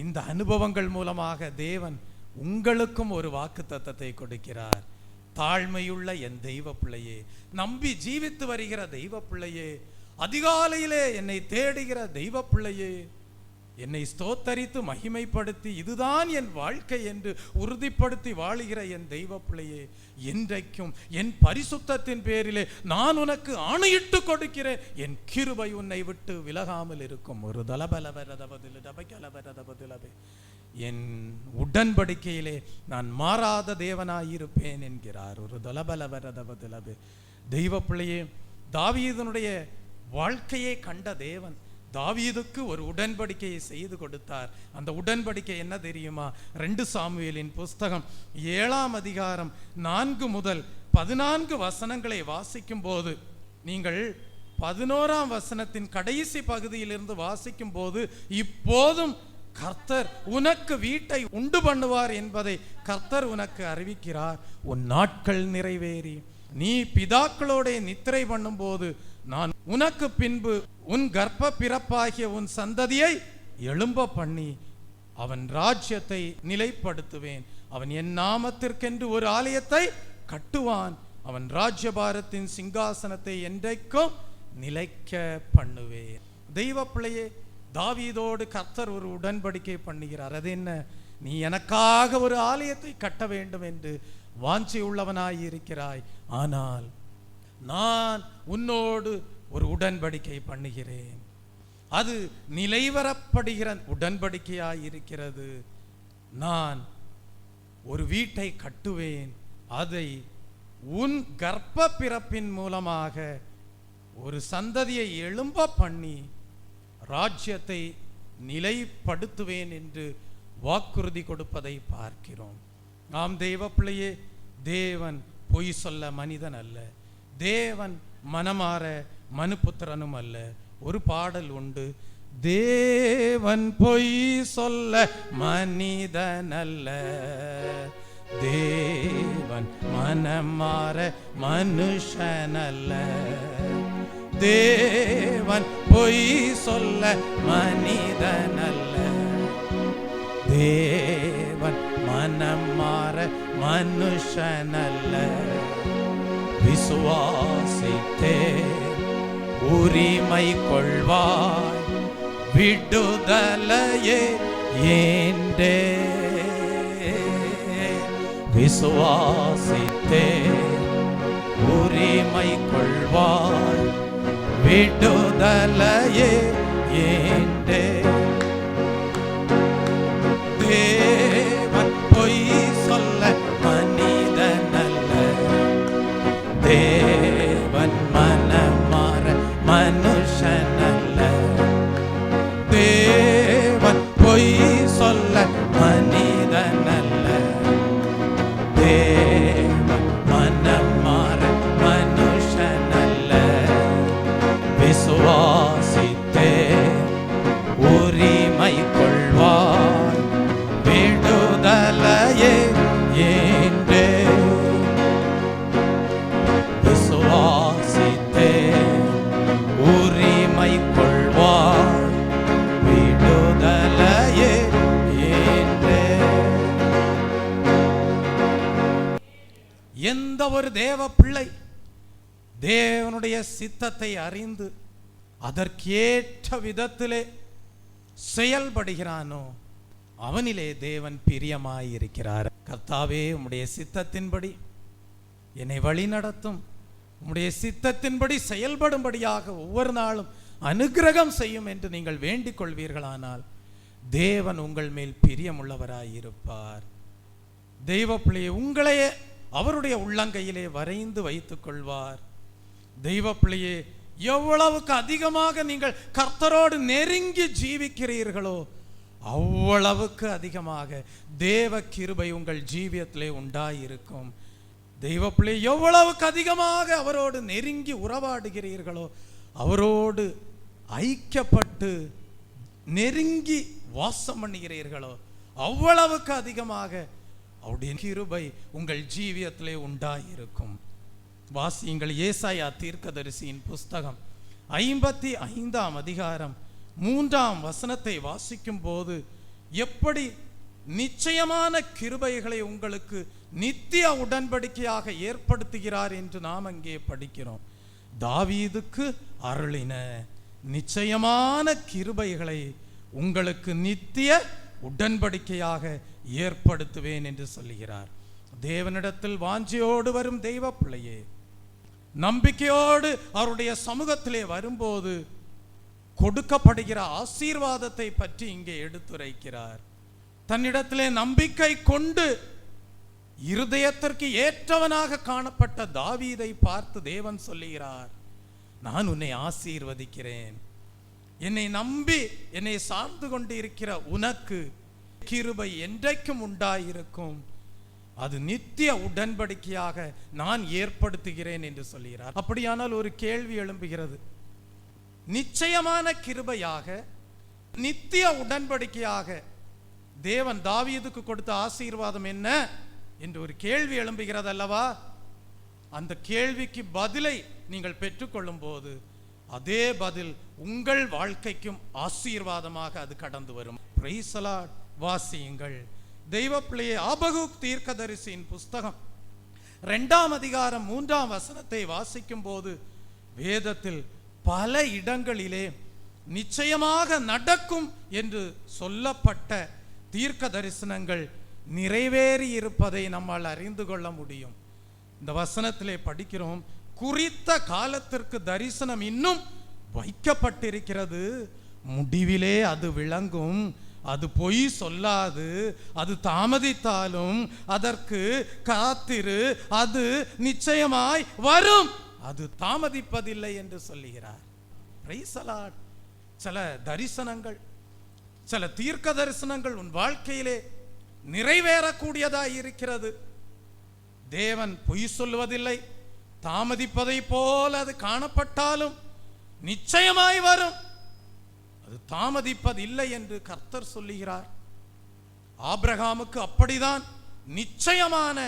இந்த அனுபவங்கள் மூலமாக தேவன் உங்களுக்கும் ஒரு வாக்குத்தத்தத்தை கொடுக்கிறார். தாழ்மையுள்ள என் தெய்வ பிள்ளையே, நம்பி ஜீவித்து வருகிற தெய்வ பிள்ளையே, அதிகாலையிலே என்னை தேடுகிற தெய்வ பிள்ளையே, என்னை ஸ்தோத்தரித்து மகிமைப்படுத்தி இதுதான் என் வாழ்க்கை என்று உறுதிப்படுத்தி வாழுகிற என் தெய்வ பிள்ளையே, இன்றைக்கும் என் பரிசுத்தத்தின் பேரிலே நான் உனக்கு ஆணையிட்டு கொடுக்கிறேன், என் கிருபை உன்னை விட்டு விலகாமல் இருக்கும். ஒரு தலபலவரதபதிலபை, என் உடன்படிக்கையிலே நான் மாறாத தேவனாயிருப்பேன் என்கிறார். ஒரு தலபலவரதபதிலபை. தெய்வ பிள்ளையே, தாவீதனுடைய வாழ்க்கையை கண்ட தேவன் தாவீதுக்கு ஒரு உடன்படிக்கையை செய்து கொடுத்தார். அந்த உடன்படிக்கை என்ன தெரியுமா? 2 சாமுவேலின் புஸ்தகம் 7ஆம் அதிகாரம் 4 முதல் 14 வசனங்களை வாசிக்கும் போது, நீங்கள் 11ஆம் வசனத்தின் கடைசி பகுதியிலிருந்து வாசிக்கும் போது, இப்போதும் கர்த்தர் உனக்கு வீட்டை உண்டு பண்ணுவார் என்பதை கர்த்தர் உனக்கு அறிவிக்கிறார். உன் நாட்கள் நிறைவேறி நீ பிதாக்களோட நித்திரை பண்ணும் போது நான் உனக்கு பின்பு உன் கர்ப்ப பிறப்பாகிய உன் சந்ததியை எழும்ப பண்ணி அவன் ராஜ்யத்தை நிலைப்படுத்துவேன். அவன் என் நாமத்திற்கென்று ஒரு ஆலயத்தை கட்டுவான். அவன் ராஜ்யபாரத்தின் சிங்காசனத்தை என்றைக்கும் நிலைக்க பண்ணுவேன். தெய்வ பிள்ளையே, தாவீதோடு கர்த்தர் ஒரு உடன்படிக்கை பண்ணுகிறார். அது என்ன? நீ எனக்காக ஒரு ஆலயத்தை கட்ட வேண்டும் என்று வாஞ்சை உள்ளவனாய் இருக்கிறாய். ஆனால் நான் உன்னோடு ஒரு உடன்படிக்கை பண்ணுகிறேன். அது நிலைவரப்படுகிற உடன்படிக்கையாய் இருக்கிறது. நான் ஒரு வீட்டை கட்டுவேன். அதை உன் கர்ப்ப பிறப்பின் மூலமாக ஒரு சந்ததியை எழும்ப பண்ணி ராஜ்யத்தை நிலைப்படுத்துவேன் என்று வாக்குறுதி கொடுப்பதை பார்க்கிறோம். நாம் தெய்வ பிள்ளையே, தேவன் பொய் சொல்ல மனிதன் அல்ல. தேவன் மனமாற மனுபுத்திரனும் அல்ல. ஒரு பாடல் உண்டு, தேவன் பொய் சொல்ல மனிதன் அல்ல, தேவன் மனமாற மனுஷன் அல்ல. தேவன் பொய் சொல்ல மனிதன் அல்ல, தேவன் மனம் மாற மனுஷன் அல்ல. விசுவாசித்தே உரிமை கொள்வாய், விடுதலையே ஏண்டே. விசுவாசித்தே உரிமை கொள்வாய், விடுதலையே ஏண்டே. தேவன் பொய் சொல்ல மனிதன் அல்ல, தேவன் மனமாற மனுஷன் அல்ல. தேவன் பொய் சொல்ல மனிதன் அல்ல, தேவன் மனமாற மனுஷன் அல்ல. விசுவாசித்தே உரிமை கொள்வாய், விடுதலையே ஏண்டே. விசுவாசித்தே உரிமை கொள்வாய், விடுதலையே ஏண்டே. எந்த ஒரு தேவ பிள்ளை தேவனுடைய சித்தத்தை அறிந்து அதற்கேற்ற விதத்திலே செயல்படுகிறானோ அவனிலே தேவன் பிரியமாயிருக்கிறார். கர்த்தாவே, உம்முடைய சித்தத்தின்படி என்னை வழி நடத்தும், உம்முடைய சித்தத்தின்படி செயல்படும்படியாக ஒவ்வொரு நாளும் அனுக்கிரகம் செய்யும் என்று நீங்கள் வேண்டிக் கொள்வீர்களானால் தேவன் உங்கள் மேல் பிரியமுள்ளவராயிருப்பார். தெய்வ பிள்ளையை உங்களையே அவருடைய உள்ளங்கையிலே வரைந்து வைத்துக் கொள்வார். தெய்வ பிள்ளையே, எவ்வளவுக்கு அதிகமாக நீங்கள் கர்த்தரோடு நெருங்கி ஜீவிக்கிறீர்களோ அவ்வளவுக்கு அதிகமாக தேவ கிருபை உங்கள் ஜீவியத்திலே உண்டாயிருக்கும். தெய்வ பிள்ளை, எவ்வளவுக்கு அதிகமாக அவரோடு நெருங்கி உறவாடுகிறீர்களோ, அவரோடு ஐக்கியப்பட்டு நெருங்கி வாசம் பண்ணுகிறீர்களோ அவ்வளவுக்கு அதிகமாக அவருடைய கிருபை உங்கள் ஜீவியத்திலே உண்டாயிருக்கும். வாசியுங்கள், ஏசாயா தீர்க்கதரிசியின் புஸ்தகம் 55ஆம் அதிகாரம் 3ஆம் வசனத்தை வாசிக்கும் போது எப்படி நிச்சயமான கிருபைகளை உங்களுக்கு நித்திய உடன்படிக்கையாக ஏற்படுத்துகிறார் என்று நாம் அங்கே படிக்கிறோம். தாவீதுக்கு அருளின நிச்சயமான கிருபைகளை உங்களுக்கு நித்திய உடன்படிக்கையாக ஏற்படுத்துவேன் என்று சொல்லுகிறார். தேவனிடத்தில் வாஞ்சையோடு வரும் தெய்வ பிள்ளையே, நம்பிக்கையோடு அவருடைய சமூகத்திலே வரும்போது கொடுக்கப்படுகிற ஆசீர்வாதத்தை பற்றி இங்கே எடுத்துரைக்கிறார். தன்னிடத்திலே நம்பிக்கை கொண்டு இருதயத்திற்கு ஏற்றவனாக காணப்பட்ட தாவீதை பார்த்து தேவன் சொல்லுகிறார், நான் உன்னை ஆசீர்வதிக்கிறேன். என்னை நம்பி என்னை சார்ந்து கொண்டு இருக்கிற உனக்கு கிருபை என்றைக்கும் உண்டாயிருக்கும், அது நித்திய உடன்படிக்கையாக நான் ஏற்படுத்துகிறேன் என்று சொல்கிறார். அப்படியானால் ஒரு கேள்வி எழும்புகிறது, நிச்சயமான கிருபையாக நித்திய உடன்படிக்கையாக தேவன் தாவீதுக்கு கொடுத்த ஆசீர்வாதம் என்ன என்று ஒரு கேள்வி எழும்புகிறது அல்லவா? அந்த கேள்விக்கு பதிலை நீங்கள் பெற்றுக்கொள்ளும் போது அதே பதில் உங்கள் வாழ்க்கைக்கும் ஆசீர்வாதமாக அது கடந்து வரும். Praise the Lord. வாசியுங்கள், தெய்வ பிள்ளையே, ஆபகுக் தீர்க்கதரிசியின் புஸ்தகம் 2ஆம் அதிகாரம் 3ஆம் வசனத்தை வாசிக்கும் போது வேதத்தில் பல இடங்களிலே நிச்சயமாக நடக்கும் என்று சொல்லப்பட்ட தீர்க்க தரிசனங்கள் நிறைவேறி இருப்பதை நம்மால் அறிந்து கொள்ள முடியும். இந்த வசனத்திலே படிக்கிறோம், குறித்த காலத்திற்கு தரிசனம் இன்னும் வைக்கப்பட்டிருக்கிறது, முடிவிலே அது விளங்கும், அது பொய் சொல்லாது, அது தாமதித்தாலும் அதற்கு காத்திரு, அது நிச்சயமாய் வரும், அது தாமதிப்பதில்லை என்று சொல்லுகிறார். Praise the Lord. சில தரிசனங்கள், சில தீர்க்க தரிசனங்கள் உன் வாழ்க்கையிலே நிறைவேறக்கூடியதாய் இருக்கிறது. தேவன் பொய் சொல்வதில்லை, தாமதிப்பதை போல அது காணப்பட்டாலும் நிச்சயமாய் வரும், அது தாமதிப்பதில்லை என்று கர்த்தர் சொல்லுகிறார். ஆபிரகாமுக்கு அப்படிதான் நிச்சயமான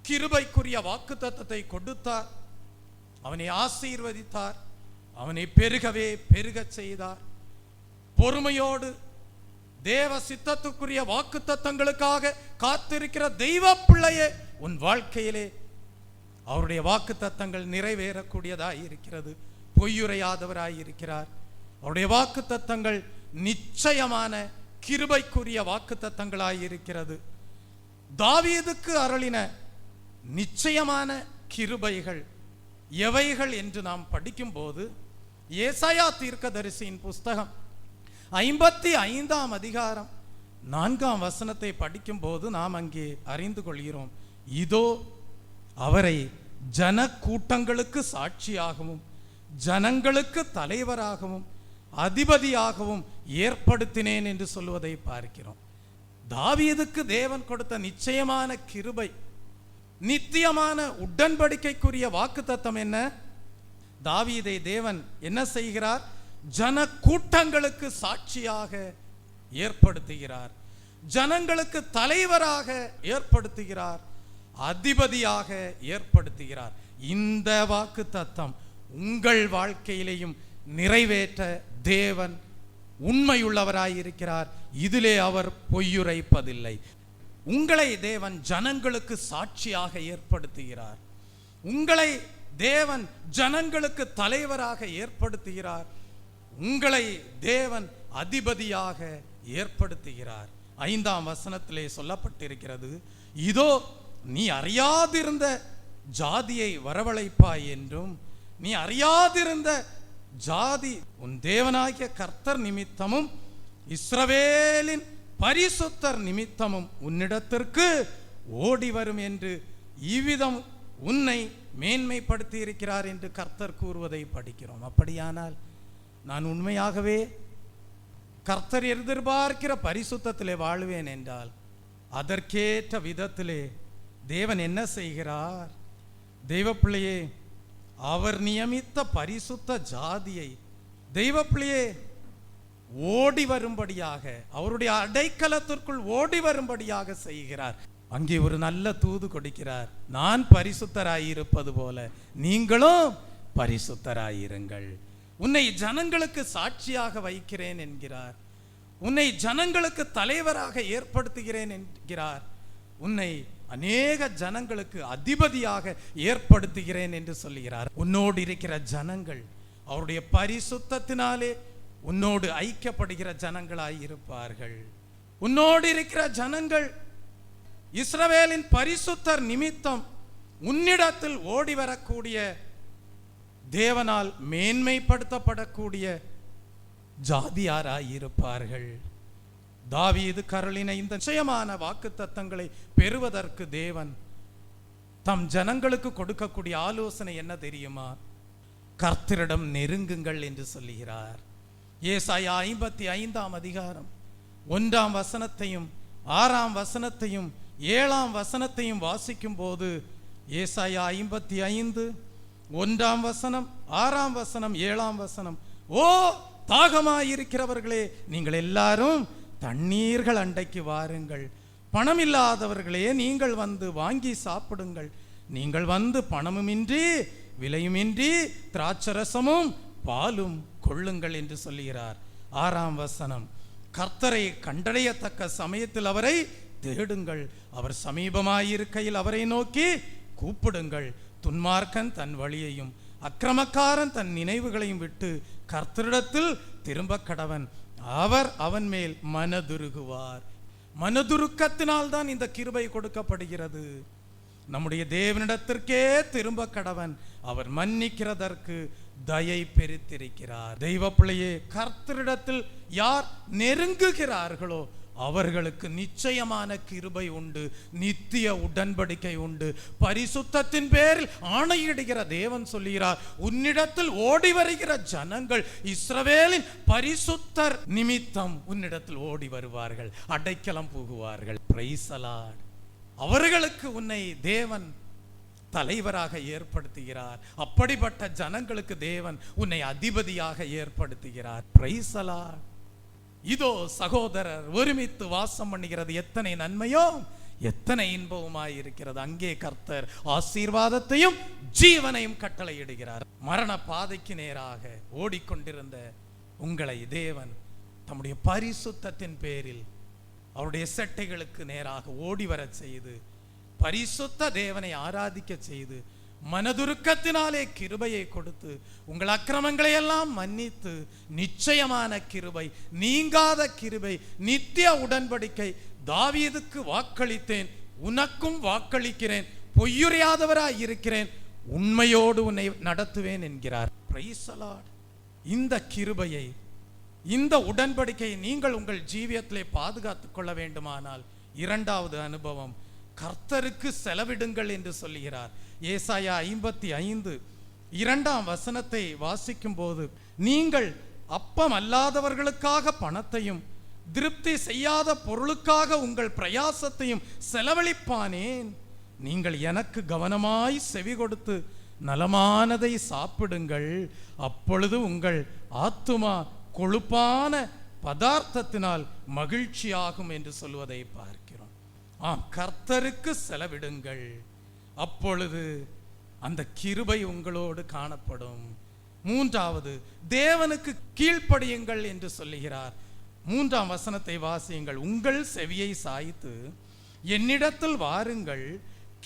கிருபைக்குரிய வாக்குத்தத்தத்தை கொடுத்தார். அவனை ஆசீர்வதித்தார், அவனை பெருகவே பெருகச் செய்தார். பொறுமையோடு தேவ சித்தத்துக்குரிய வாக்குத்தத்தங்களுக்காக காத்திருக்கிற தெய்வ பிள்ளையே, உன் வாழ்க்கையிலே அவருடைய வாக்குத்தத்தங்கள் நிறைவேறக்கூடியதாய் இருக்கிறது. பொய்யுரையாதவராய் இருக்கிறார். அவருடைய வாக்குத்தத்தங்கள் நிச்சயமான கிருபைக்குரிய வாக்குத்தத்தங்களாய் இருக்கிறது. தாவீதுக்கு அருளின நிச்சயமான கிருபைகள் எவைகள் என்று நாம் படிக்கும் போது ஏசாயா தீர்க்கதரிசியின் புஸ்தகம் 55ஆம் அதிகாரம் 4ஆம் வசனத்தை படிக்கும் போது நாம் அங்கே அறிந்து கொள்கிறோம், இதோ அவரை ஜன கூட்டங்களுக்கு சாட்சியாகவும் ஜனங்களுக்கு தலைவராகவும் அதிபதியாகவும் ஏற்படுத்தினேன் என்று சொல்வதை பார்க்கிறோம். தாவீதுக்கு தேவன் கொடுத்த நிச்சயமான கிருபை, நித்தியமான உடன்படிக்கைக்குரிய வாக்குத்தத்தம் என்ன? தாவீதை தேவன் என்ன செய்கிறார்? ஜன கூட்டங்களுக்கு சாட்சியாக ஏற்படுத்துகிறார், ஜனங்களுக்கு தலைவராக ஏற்படுத்துகிறார், அதிபதியாக ஏற்படுத்துகிறார். இந்த வாக்குத்தத்தம் உங்கள் வாழ்க்கையிலேயும் நிறைவேற்ற தேவன் உண்மையுள்ளவராயிருக்கிறார். இதிலே அவர் பொய்யுரைப்பதில்லை. உங்களை தேவன் ஜனங்களுக்கு சாட்சியாக ஏற்படுத்துகிறார், உங்களை தேவன் ஜனங்களுக்கு தலைவராக ஏற்படுத்துகிறார், உங்களை தேவன் அதிபதியாக ஏற்படுத்துகிறார். 5ஆம் வசனத்திலே சொல்லப்பட்டிருக்கிறது, இதோ நீ அறியாதிருந்த ஜாதியை வரவழைப்பாய் என்றும், நீ அறியாதிருந்த ஜாதி உன் தேவனாகிய கர்த்தர் நிமித்தமும் இஸ்ரவேலின் பரிசுத்தர் நிமித்தமும் உன்னிடத்திற்கு ஓடி வரும் என்று இவ்விதம் உன்னை மேன்மைப்படுத்தி இருக்கிறார் என்று கர்த்தர் கூறுவதை படிக்கிறோம். அப்படியானால் நான் உண்மையாகவே கர்த்தர் எதிர்பார்க்கிற பரிசுத்தத்திலே வாழுவேன் என்றால் அதற்கேற்ற விதத்திலே தேவன் என்ன செய்கிறார்? தெய்வ பிள்ளையே, அவர் நியமித்த பரிசுத்த ஜாதியை தெய்வ பிள்ளையே ஓடி வரும்படியாக, அவருடைய அடைக்கலத்திற்குள் ஓடி வரும்படியாக செய்கிறார். அங்கே ஒரு நல்ல தூது கொடுக்கிறார். நான் பரிசுத்தராயிருப்பது போல நீங்களும் பரிசுத்தராயிருங்கள். உன்னை ஜனங்களுக்கு சாட்சியாக வைக்கிறேன் என்கிறார். உன்னை ஜனங்களுக்கு தலைவராக ஏற்படுத்துகிறேன் என்கிறார். உன்னை அநேக ஜனங்களுக்கு அதிபதியாக ஏற்படுத்துகிறேன் என்று சொல்லுகிறார். உன்னோடு இருக்கிற ஜனங்கள் அவருடைய பரிசுத்தத்தினாலே உன்னோடு ஐக்கியப்படுகிற ஜனங்களாய் இருப்பார்கள். உன்னோடு இருக்கிற ஜனங்கள் இஸ்ரவேலின் பரிசுத்தர் நிமித்தம் உன்னிடத்தில் ஓடி வரக்கூடிய, தேவனால் மேன்மைப்படுத்தப்படக்கூடிய ஜாதியாராய் இருப்பார்கள். தாவீது கருளின இந்த நிச்சயமான வாக்குத்தத்தங்களை பெறுவதற்கு தேவன் தம் ஜனங்களுக்கு கொடுக்கக்கூடிய ஆலோசனை என்ன தெரியுமா? கர்த்தரிடம் நெருங்குங்கள் என்று சொல்லுகிறார். ஏசாயா 55ஆம் அதிகாரம் 1ஆம் வசனத்தையும் 6ஆம் வசனத்தையும் 7ஆம் வசனத்தையும் வாசிக்கும் போது, ஏசாயா 55 1ஆம் வசனம், 6ஆம் வசனம், 7ஆம் வசனம், ஓ தாகமாயிருக்கிறவர்களே, நீங்கள் எல்லாரும் தண்ணீர்கள் அண்டைக்கு வாருங்கள். பணம் இல்லாதவர்களே, நீங்கள் வந்து வாங்கி சாப்பிடுங்கள். நீங்கள் வந்து பணமுமின்றி விலையுமின்றி திராட்சரசமும் பாலும் கொள்ளுங்கள் என்று சொல்லுகிறார். 6ஆம் வசனம், கர்த்தரை கண்டடையத்தக்க சமயத்தில் அவரை தேடுங்கள், அவர் சமீபமாயிருக்கையில் அவரை நோக்கி கூப்பிடுங்கள். துன்மார்க்கன் தன் வழியையும் அக்கிரமக்காரன் தன் நினைவுகளையும் விட்டு கர்த்தரிடத்தில் திரும்ப கடவன், அவர் அவன் மேல் மனதுருகுவார். மனதுருக்கத்தினால் தான் இந்த கிருபை கொடுக்கப்படுகிறது. நம்முடைய தேவனிடத்திற்கே திரும்ப கடவன், அவர் மன்னிக்கிறதற்கு தயை பெருத்திருக்கிறார். தெய்வ பிள்ளையே, கர்த்தரிடத்தில் யார் நெருங்குகிறார்களோ அவர்களுக்கு நிச்சயமான கிருபை உண்டு, நித்திய உடன்படிக்கை உண்டு. பரிசுத்தத்தின் பேரில் ஆணையிடுகிற தேவன் சொல்லுகிறார், உன்னிடத்தில் ஓடி வருகிற ஜனங்கள் இஸ்ரவேலின் பரிசுத்தர் நிமித்தம் உன்னிடத்தில் ஓடி வருவார்கள், அடைக்கலம் புகுவார்கள். Praise the Lord. அவர்களுக்கு உன்னை தேவன் தலைவராக ஏற்படுத்துகிறார். அப்படிப்பட்ட ஜனங்களுக்கு தேவன் உன்னை அதிபதியாக ஏற்படுத்துகிறார். Praise the Lord. இதோ சகோதரர் ஒருமித்து வாசம் பண்ணுகிறது எத்தனை நன்மையோ எத்தனை இன்பவுமாய் இருக்கிறது. அங்கே கர்த்தர் ஆசீர்வாதத்தையும் ஜீவனையும் கட்டளையிடுகிறார். மரண பாதைக்கு நேராக ஓடிக்கொண்டிருந்த உங்களை தேவன் தம்முடைய பரிசுத்தத்தின் பேரில் அவருடைய செட்டைகளுக்கு நேராக ஓடி வர செய்து, பரிசுத்த தேவனை ஆராதிக்க செய்து, மனதுருக்கத்தினாலே கிருபையை கொடுத்து, உங்கள் அக்கிரமங்களை எல்லாம் மன்னித்து, நிச்சயமான கிருபை, நீங்காத கிருபை, நித்திய உடன்படிக்கை, தாவீதுக்கு வாக்களித்தேன், உனக்கும் வாக்களிக்கிறேன், பொய்யுரையாதவராய் இருக்கிறேன், உண்மையோடு உன்னை நடத்துவேன் என்கிறார். Praise the Lord. இந்த கிருபையை, இந்த உடன்படிக்கையை நீங்கள் உங்கள் ஜீவியத்திலே பாதுகாத்துக் கொள்ள வேண்டுமானால் இரண்டாவது அனுபவம், கர்த்தருக்கு செலவிடுங்கள் என்று சொல்லுகிறார். ஏசாயா 55 2ஆம் வசனத்தை வாசிக்கும் போது, நீங்கள் அப்பம் அல்லாதவர்களுக்காக பணத்தையும் திருப்தி செய்யாத பொருளுக்காக உங்கள் பிரயாசத்தையும் செலவழிப்பானேன். நீங்கள் எனக்கு கவனமாய் செவி கொடுத்து நலமானதை சாப்பிடுங்கள், அப்பொழுது உங்கள் ஆத்துமா கொழுப்பான பதார்த்தத்தினால் மகிழ்ச்சியாகும் என்று சொல்வதை பார்க்கிறோம். கர்த்தருக்கு செலவிடுங்கள், அப்பொழுது அந்த கிருபை உங்களோடு காணப்படும். மூன்றாவது, தேவனுக்கு கீழ்ப்படியுங்கள் என்று சொல்லுகிறார். 3ஆம் வசனத்தை வாசியுங்கள். உங்கள் செவியை சாய்த்து என்னிடத்தில் வாருங்கள்,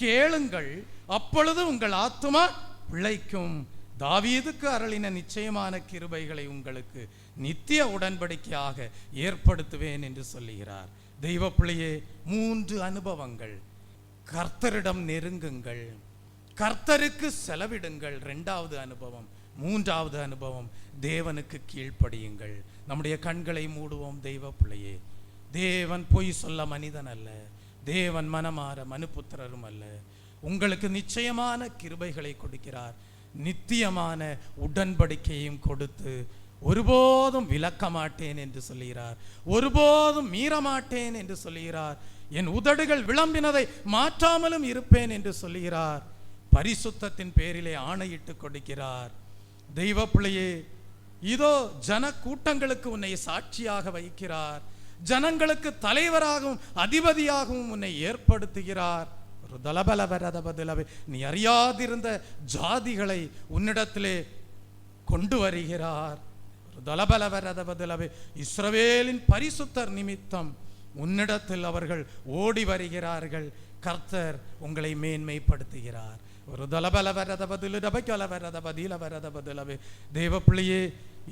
கேளுங்கள், அப்பொழுது உங்கள் ஆத்துமா பிழைக்கும். தாவீதுக்கு அருளின நிச்சயமான கிருபைகளை உங்களுக்கு நித்திய உடன்படிக்கையாக ஏற்படுத்துவேன் என்று சொல்லுகிறார். தெய்வ பிள்ளையே, 3 அனுபவங்கள். கர்த்தரிடம் நெருங்குங்கள், கர்த்தருக்கு செலவிடுங்கள் 2வது அனுபவம். 3வது அனுபவம், தேவனுக்கு கீழ்ப்படியுங்கள். நம்முடைய கண்களை மூடுவோம். தெய்வ பிள்ளையே, தேவன் பொய் சொல்ல மனிதன் அல்ல, தேவன் மனமாற மனுபுத்திரரும் அல்ல. உங்களுக்கு நிச்சயமான கிருபைகளை கொடுக்கிறார், நித்தியமான உடன்படிக்கையும் கொடுத்து ஒருபோதும் விலக்க மாட்டேன் என்று சொல்கிறார், ஒருபோதும் மீறமாட்டேன் என்று சொல்கிறார், என் உதடுகள் விளம்பினதை மாற்றாமலும் இருப்பேன் என்று சொல்கிறார். பரிசுத்தத்தின் பேரிலே ஆணையிட்டு கொடுக்கிறார். தெய்வ பிள்ளையே, இதோ ஜன கூட்டங்களுக்கு உன்னை சாட்சியாக வைக்கிறார், ஜனங்களுக்கு தலைவராகவும் அதிபதியாகவும் உன்னை ஏற்படுத்துகிறார். ஒரு தலபலவரதபதிலவே, நீ அறியாதிருந்த ஜாதிகளை உன்னிடத்திலே கொண்டு வருகிறார். ஒரு தலபலவரதபதிலவே, இஸ்ரவேலின் பரிசுத்தர் நிமித்தம் உன்னிடத்தில் அவர்கள் ஓடி வருகிறார்கள். கர்த்தர் உங்களை மேன்மைப்படுத்துகிறார். ஒரு தலபலவரதபதிலபதிலவரதபதிலவே, தேவ பிள்ளையே,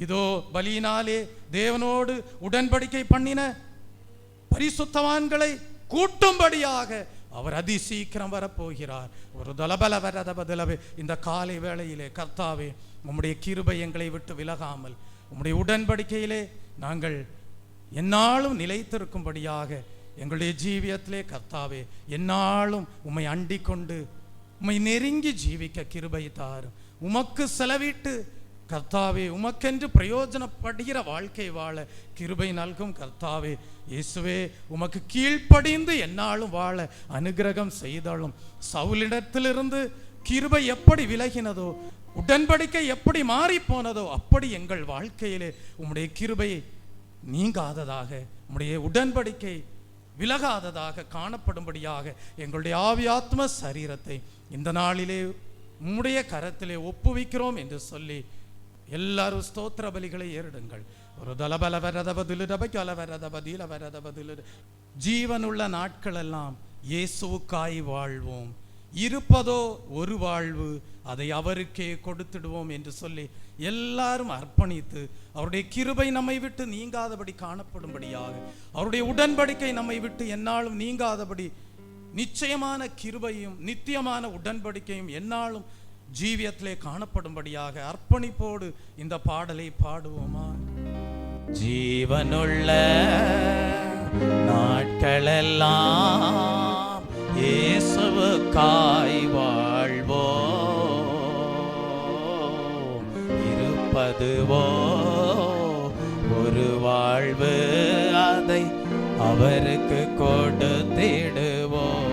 இதோ பலியினாலே தேவனோடு உடன்படிக்கை பண்ணின பரிசுத்தவான்களை கூட்டும்படியாக அவர் அதிசீக்கிரம் வரப்போகிறார். ஒரு தலபலவரதபதிலவே, இந்த காலை வேளையிலே கர்த்தாவே, உம்முடைய கிருபை எங்களை விட்டு விலகாமல் உம்முடைய உடன்படிக்கையிலே நாங்கள் எந்நாளும் நிலைத்திருக்கும்படியாக எங்களுடைய ஜீவியத்திலே கர்த்தாவே எந்நாளும் உம்மை அண்டிக் கொண்டு உம்மை நெருங்கி ஜீவிக்க கிருபை தாரும். உமக்கு செலவிட்டு கர்த்தாவே உமக்கென்று பிரயோஜனப்படுகிற வாழ்க்கை வாழ கிருபை நல்கும் கர்த்தாவே. இயேசுவே, உமக்கு கீழ்ப்படிந்து எந்நாளும் வாழ அனுகிரகம் செய்தாலும் சவுலிடத்திலிருந்து கிருபை எப்படி விலகினதோ, உடன்படிக்கை எப்படி மாறி போனதோ, அப்படி எங்கள் வாழ்க்கையிலே உம்முடைய கிருபை நீங்காததாக, உம்முடைய உடன்படிக்கை விலகாததாக காணப்படும்படியாக எங்களுடைய ஆவியாத்ம சரீரத்தை இந்த நாளிலே உம்முடைய கரத்திலே ஒப்புவிக்கிறோம் என்று சொல்லி எல்லாரும் ஸ்தோத்திர பலிகளை ஏறிடுங்கள். ஒரு தலபலவரதபதிலபதிலவரதபதிலவரதபதில, ஜீவனுள்ள நாட்கள் எல்லாம் இயேசுவுக்காய் வாழ்வோம், இருப்பதோ ஒரு வாழ்வு, அதை அவருக்கே கொடுத்துடுவோம் என்று சொல்லி எல்லாரும் அர்ப்பணித்து அவருடைய கிருபை நம்மை விட்டு நீங்காதபடி காணப்படும்படியாக, அவருடைய உடன்படிக்கை நம்மை விட்டு எந்நாளும் நீங்காதபடி, நிச்சயமான கிருபையும் நித்தியமான உடன்படிக்கையும் எந்நாளும் ஜீவியத்திலே காணப்படும்படியாக அர்ப்பணிப்போடு இந்த பாடலை பாடுவோமா? ஜீவனுள்ள நாட்களெல்லாம் இயேசுவுக்காய் வாழ்வோம், இருப்பதுவோ ஒரு வாழ்வு, அதை அவருக்கு கொடுத்திடுவோம்.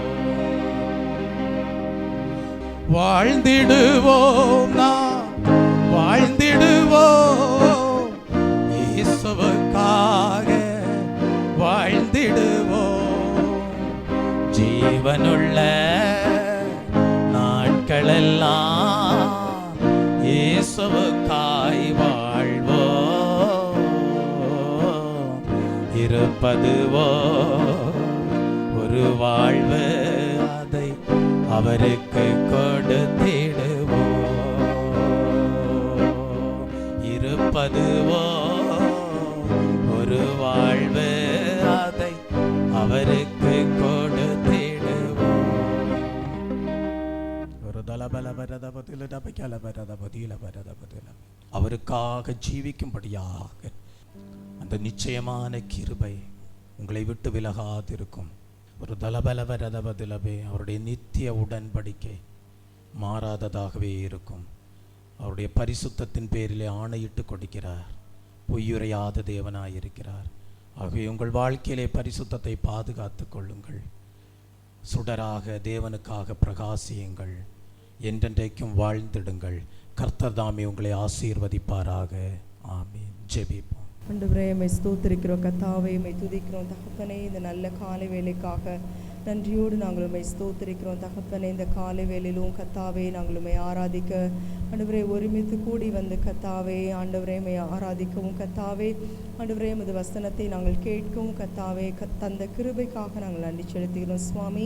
வாழ்ந்திடுவோம், நாம் வாழ்ந்திடுவோம், இயேசுவுக்காக வாழ்ந்திடுவோம். ஜீவனுள்ள நாட்களெல்லாம் இயேசுவுக்காய் வாழ்வோம், இருப்பதுவோ ஒரு வாழ்வு, அதை அவருக்கு கொடுத்திடுவோம். இருப்பதுவோ ஒரு வாழ்வு, அதை அவருக்கு கொடுத்திடுவோம். ஒரு தலபலவரதபதிலபதிலவரதபதிலவரதபதில, அவருக்காக ஜீவிக்கும்படியாக அந்த நிச்சயமான கிருபை உங்களை விட்டு விலகாதிருக்கும். ஒரு தலபலவரதபதிலபே, அவருடைய நித்திய உடன்படிக்கை மாறாததாகவே இருக்கும். அவருடைய பரிசுத்தத்தின் பேரிலே ஆணையிட்டு கொடுக்கிறார், பொய்யுரையாத தேவனாயிருக்கிறார். ஆகவே உங்கள் வாழ்க்கையிலே பரிசுத்தத்தை பாதுகாத்து கொள்ளுங்கள், சுடராக தேவனுக்காக பிரகாசியுங்கள், என்றென்றைக்கும் வாழ்ந்திடுங்கள். கர்த்தர் தாமே உங்களை ஆசீர்வதிப்பாராக. ஆமென். ஜெபிப்போம். ஆண்டவரே, உம்மை ஸ்தோத்திரிக்கிறோம் கர்த்தாவே, உம்மை துதிக்கிறோம் தகப்பனே. இந்த நல்ல காலை வேளைக்காக நன்றியோடு நாங்கள் உம்மை ஸ்தோத்திரிக்கிறோம் தகப்பனே. இந்த காலை வேளையிலும் கர்த்தாவே நாங்கள் உம்மை ஆராதிக்க ஆண்டவரே ஒருமித்து கூடி வந்து கர்த்தாவே ஆண்டவரே உம்மை ஆராதிக்கவும் கர்த்தாவே ஆண்டவரே உமது வசனத்தை நாங்கள் கேட்கவும் கர்த்தாவே தந்த கிருபைக்காக நாங்கள் நன்றி செலுத்துகிறோம் சுவாமி.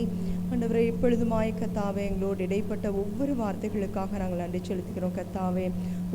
ஆண்டவரே இப்பொழுதுமாய் கர்த்தாவே எங்களோடு இடைப்பட்ட ஒவ்வொரு வார்த்தைகளுக்காக நாங்கள் நன்றி செலுத்துகிறோம் கர்த்தாவே.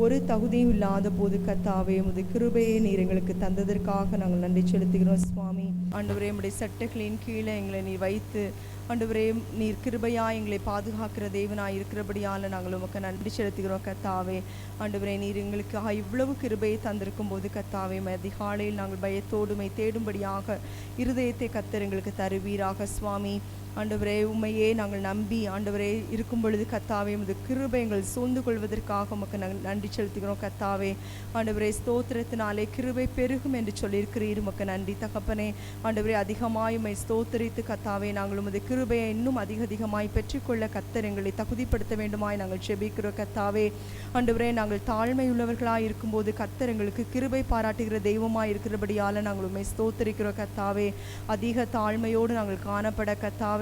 ஒரு தகுதியும் இல்லாத போது கர்த்தாவே உமது கிருபையை நீர் எங்களுக்கு தந்ததற்காக நாங்கள் நன்றி செலுத்துகிறோம் சுவாமி. ஆண்டவரே உம்முடைய சட்டைகளின் கீழே எங்களை நீர் வைத்து ஆண்டவரே நீர் கிருபையாய் எங்களை பாதுகாக்கிற தேவனாய் இருக்கிறபடியால் நாங்கள் உமக்கு நன்றி செலுத்துகிறோம் கர்த்தாவே. ஆண்டவரே நீர் எங்களுக்கு இவ்வளவு கிருபையை தந்திருக்கும் போது கர்த்தாவே அதிகாலையில் நாங்கள் பயத்தோடுமை தேடும்படியாக இருதயத்தை கர்த்தர் எங்களுக்கு தருவீராக சுவாமி. ஆண்டவரே உண்மையே நாங்கள் நம்பி ஆண்டவரே இருக்கும் பொழுது கர்த்தாவே உமது கிருபை எங்கள் சூழ்ந்து கொள்வதற்காக உமக்கு நன்றி செலுத்துகிறோம் கர்த்தாவே. ஆண்டவரே ஸ்தோத்திரத்தினாலே கிருபை பெருகும் என்று சொல்லியிருக்கிறீர், உமக்கு நன்றி தகப்பனே. ஆண்டவரே அதிகமாய் உம்மை ஸ்தோத்திரித்து கர்த்தாவே நாங்கள் உமது கிருபையை இன்னும் அதிகமாய் பெற்றுக்கொள்ள கர்த்தர் எங்களை தகுதிப்படுத்த வேண்டுமாய் நாங்கள் செபிக்கிறோம் கர்த்தாவே. ஆண்டவரே நாங்கள் தாழ்மையுள்ளவர்களாய் இருக்கும்போது கர்த்தர் எங்களுக்கு கிருபை பாராட்டுகிற தெய்வமாய் இருக்கிறபடியால் நாங்கள் உம்மை ஸ்தோத்திரிக்கிறோம் கர்த்தாவே. அதிக தாழ்மையோடு நாங்கள் காணப்பட கர்த்தாவே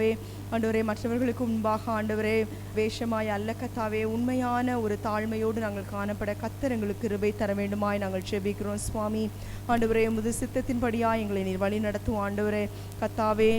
ஆண்டவரே மற்றவர்களுக்கு முன்பாக ஆண்டவரே வேஷமாய் அல்ல கர்த்தாவே உண்மையான ஒரு தாழ்மையோடு நாங்கள் காணப்பட கர்த்தர் எங்களுக்கு கிருபை தர வேண்டுமாய் நாங்கள் செபிக்கிறோம் சுவாமி. ஆண்டவரே உமது சித்தத்தின்படியாய் எங்களை நீர் வழி நடத்தும் ஆண்டவரே கர்த்தாவே.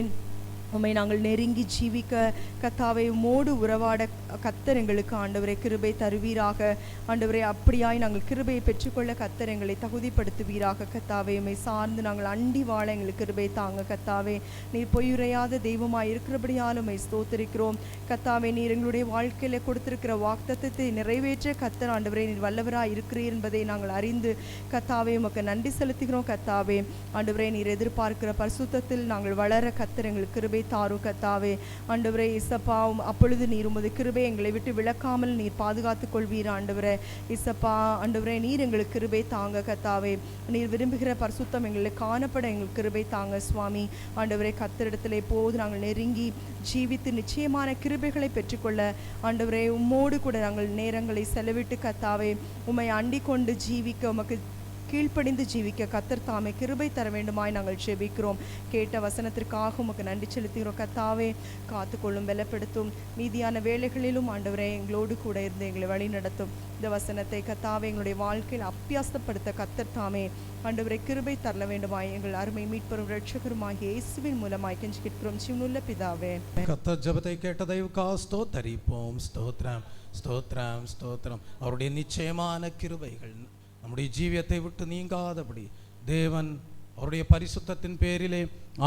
உம்மை நாங்கள் நெருங்கி ஜீவிக்க கர்த்தாவே உம்மோடு உறவாட கர்த்தர் எங்களுக்கு ஆண்டவரே கிருபை தருவீராக. ஆண்டவரே அப்படியாய் நாங்கள் கிருபையை பெற்றுக்கொள்ள கர்த்தர் எங்களை தகுதிப்படுத்துவீராக கர்த்தாவே. உம்மை சார்ந்து நாங்கள் அண்டி வாழ எங்களுக்கு கிருபை தாங்க கர்த்தாவே. நீர் பொய்யுரையாத தெய்வமாய் இருக்கிறபடியால் உம்மை ஸ்தோத்திரிக்கிறோம் கர்த்தாவே. நீர் எங்களுடைய வாழ்க்கையில் கொடுத்திருக்கிற வாக்தத்தத்தை நிறைவேற்ற கர்த்தர் ஆண்டவரே நீர் வல்லவராய் இருக்கிறீர் என்பதை நாங்கள் அறிந்து கர்த்தாவே உமக்கு நன்றி செலுத்துகிறோம் கர்த்தாவே. ஆண்டவரே நீர் எதிர்பார்க்கிற பரிசுத்தத்தில் நாங்கள் வளர கர்த்தர் எங்களுக்கு கிருபை தாரு கர்த்தாவே. ஆண்டவரே இசப்பா அப்பொழுது நீர் உமது கிருபை எங்களை விட்டு விலக்காமல் நீர் பாதுகாத்துக் கொள்வீர் ஆண்டவரே இசப்பா. ஆண்டவரே நீர் எங்களுக்கு கிருபை தாங்க கர்த்தாவே. நீர் விரும்புகிற பரிசுத்தம் எங்களுக்கு காணப்பட எங்களுக்கு கிருபை தாங்க சுவாமி. ஆண்டவரே கர்த்தரிடத்தில் எப்போது நாங்கள் நெருங்கி ஜீவித்து நிச்சயமான கிருபைகளை பெற்றுக்கொள்ள ஆண்டவரே உம்மோடு கூட நாங்கள் நேரங்களை செலவிட்டு கர்த்தாவே உம்மை அண்டிக் கொண்டு ஜீவிக்க உமக்கு கீழ்ப்படிந்து ஜீவிக்க கர்த்தர் தாமே கிருபை தர வேண்டுமாய் நாங்கள் செபிக்கிறோம். கேட்ட வசனத்திற்காக உமக்கு நன்றி செலுத்துகிறோம் கர்த்தாவே. காத்துக்கொள்ளும் பலப்படுத்தும் மீதியான வேலைகளிலும் ஆண்டவரே எங்களோடு கூட இருந்து எங்களை வழி நடத்தும். இந்த வசனத்தை கர்த்தாவே எங்களுடைய வாழ்க்கையில் அபியாசப்படுத்த கர்த்தர் தாமே ஆண்டவரை கிருபை தரல வேண்டுமாய் எங்கள் அருமை மீட்பரும் இரட்சகருமாகிய இயேசுவின் மூலமாய் கெஞ்சி கேட்கிறோம் ஜீவனுள்ள பிதாவே. கர்த்தர் ஜெபத்தை கேட்டதைவுக்காக ஸ்தோத்தரிப்போம். ஸ்தோத்திரம் ஸ்தோத்திரம் ஸ்தோத்திரம். அவருடைய நிச்சயமான கிருபைகள் நம்முடைய ஜீவியத்தை விட்டு நீங்காதபடி தேவன் அவருடைய பரிசுத்தத்தின் பேரிலே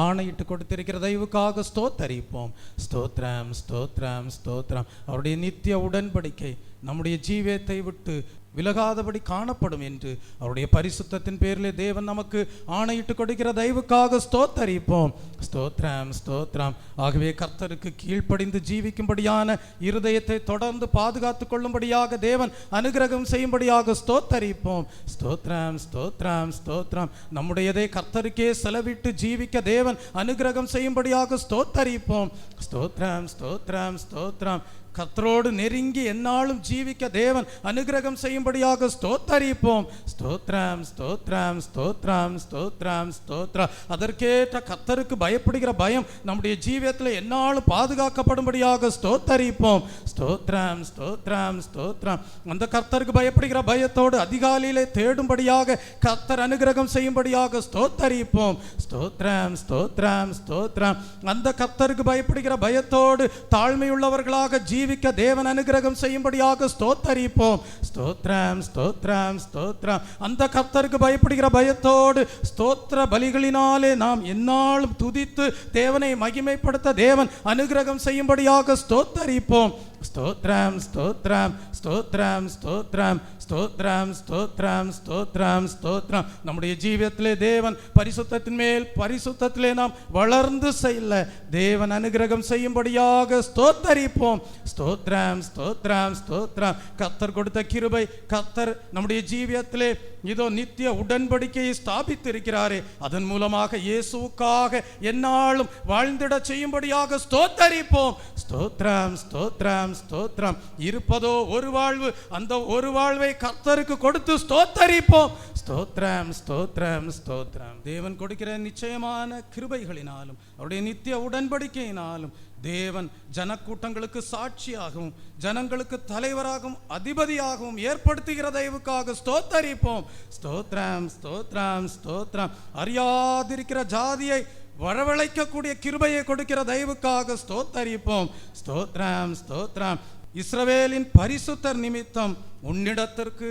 ஆணையிட்டு கொடுத்திருக்கிற தயவுக்காக ஸ்தோத்தரிப்போம். ஸ்தோத்திரம் ஸ்தோத்திரம் ஸ்தோத்திரம். அவருடைய நித்திய உடன்படிக்கை நம்முடைய ஜீவியத்தை விட்டு விலகாதபடி காணப்படும் என்று அவருடைய பரிசுத்தத்தின் பேரிலே தேவன் நமக்கு ஆணையிட்டு கொடுக்கிற தயவுக்காக ஸ்தோத்தரிப்போம். ஸ்தோத்திரம் ஸ்தோத்திரம். ஆகவே கர்த்தருக்கு கீழ்ப்படிந்து ஜீவிக்கும்படியான இருதயத்தை தொடர்ந்து பாதுகாத்து கொள்ளும்படியாக தேவன் அனுகிரகம் செய்யும்படியாக ஸ்தோத்தரிப்போம். ஸ்தோத்திரம் ஸ்தோத்திரம் ஸ்தோத்திரம். நம்முடையதை கர்த்தருக்கே செலவிட்டு ஜீவிக்க தேவன் அனுகிரகம் செய்யும்படியாக ஸ்தோத்தரிப்போம். ஸ்தோத்திரம் ஸ்தோத்திரம் ஸ்தோத்திரம். கர்த்தரோடு நெருங்கி எந்நாளும் ஜீவிக்க தேவன் அனுகிரகம் செய்யும்படியாக ஸ்தோத்தரிப்போம். ஸ்தோத்திரம் ஸ்தோத்திரம் ஸ்தோத்திரம் ஸ்தோத்திரம் ஸ்தோத்திரம். அதற்கேற்ற கர்த்தருக்கு பயப்படுகிற பயம் நம்முடைய ஜீவியத்தில் எந்நாளும் பாதுகாக்கப்படும்படியாக ஸ்தோத்தரிப்போம். ஸ்தோத்திரம் ஸ்தோத்திரம் ஸ்தோத்திரம். அந்த கர்த்தருக்கு பயப்படுகிற பயத்தோடு அதிகாலையிலே தேடும்படியாக கர்த்தர் அனுகிரகம் செய்யும்படியாக ஸ்தோத்தரிப்போம். ஸ்தோத்திரம் ஸ்தோத்திரம் ஸ்தோத்திரம். அந்த கர்த்தருக்கு பயப்படுகிற பயத்தோடு தாழ்மையுள்ளவர்களாக ஜீவிக்க தேவன் அனுகிரகம் செய்யும்படியாக ஸ்தோத்தரிப்போம். ஸ்தோத்திரம் ஸ்தோத்திரம் ஸ்தோத்திரம். அந்த கர்த்தருக்கு பயப்படுகிற பயத்தோடு ஸ்தோத்திர பலிகளினாலே நாம் எந்நாளும் துதித்து தேவனை மகிமைப்படுத்த தேவன் அனுகிரகம் செய்யும்படியாக ஸ்தோத்தரிப்போம். ஸ்தோத்திரம் ஸ்தோத்திரம் ஸ்தோத்திரம் ஸ்தோத்திரம் ஸ்தோத்திரம் ஸ்தோத்திரம் ஸ்தோத்திரம் ஸ்தோத்திரம். நம்முடைய ஜீவியத்திலே தேவன் பரிசுத்தத்தின் மேல் பரிசுத்தத்திலே நாம் வளர்ந்து செல்ல தேவன் அனுகிரகம் செய்யும்படியாக ஸ்தோத்தரிப்போம். ஸ்தோத்திரம் ஸ்தோத்திரம் ஸ்தோத்திரம். கர்த்தர் கொடுத்த கிருபை, கர்த்தர் நம்முடைய ஜீவியத்திலே இதோ நித்திய உடன்படிக்கையை ஸ்தாபித்து இருக்கிறாரே, அதன் மூலமாக இயேசுவுக்காக எந்நாளும் வாழ்ந்திட செய்யும்படியாக ஸ்தோத்தரிப்போம். ஸ்தோத்திரம் ஸ்தோத்திரம் ஸ்தோத்திரம். இருப்பதோ ஒரு வாழ்வு, அந்த ஒரு வாழ்வை கர்த்தருக்கு கொடுத்து ஸ்தோத்தரிப்போம். ஸ்தோத்திரம் ஸ்தோத்திரம் ஸ்தோத்திரம். தேவன் கொடுக்கிற நிச்சயமான கிருபைகளினாலும் அவருடைய நித்திய உடன்படிக்கையினாலும் தேவன் ஜனக்கூட்டங்களுக்கு சாட்சியாகவும் ஜனங்களுக்கு தலைவராகவும் அதிபதியாகவும் ஏற்படுத்துகிற தயவுக்காக ஸ்தோத்தரிப்போம். ஸ்தோத்திரம் ஸ்தோத்திரம் ஸ்தோத்திரம். அறியாதிருக்கிற ஜாதியை வரவழைக்கக்கூடிய கிருபையை கொடுக்கிற தயவுக்காக ஸ்தோத்தரிப்போம். ஸ்தோத்திரம் ஸ்தோத்திரம். இஸ்ரவேலின் பரிசுத்தர் நிமித்தம் உன்னிடத்திற்கு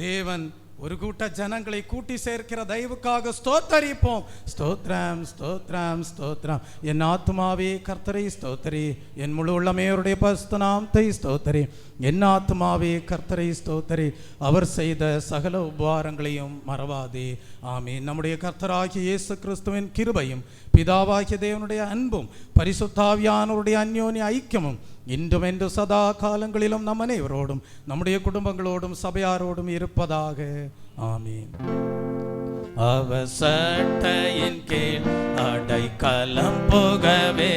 தேவன் ஒரு கூட்ட ஜனங்களை கூட்டி சேர்க்கிற தயவுக்காக ஸ்தோத்தரிப்போம். ஸ்தோத்ரம் ஸ்தோத்ரம் ஸ்தோத்ரம். என் ஆத்துமாவே கர்த்தரை ஸ்தோத்தரி, என் முழு உள்ளமையோருடைய பரிசுத்த நாமத்தை ஸ்தோத்தரி. என் ஆத்துமாவே கர்த்தரை ஸ்தோத்தரி, அவர் செய்த சகல உபகாரங்களையும் மறவாதே. ஆமென். நம்முடைய கர்த்தராகிய இயேசு கிறிஸ்துவின் கிருபையும் பிதாவாகிய தேவனுடைய அன்பும் பரிசுத்தாவியானவருடைய அந்யோன்ய ஐக்கியமும் இன்றும் என்று சதா காலங்களிலும் நம் அனைவரோடும் நம்முடைய குடும்பங்களோடும் சபையாரோடும் இருப்பதாக. ஆமீன். அவர் சட்டையின் கீழ் அடைக்கலம் புகவே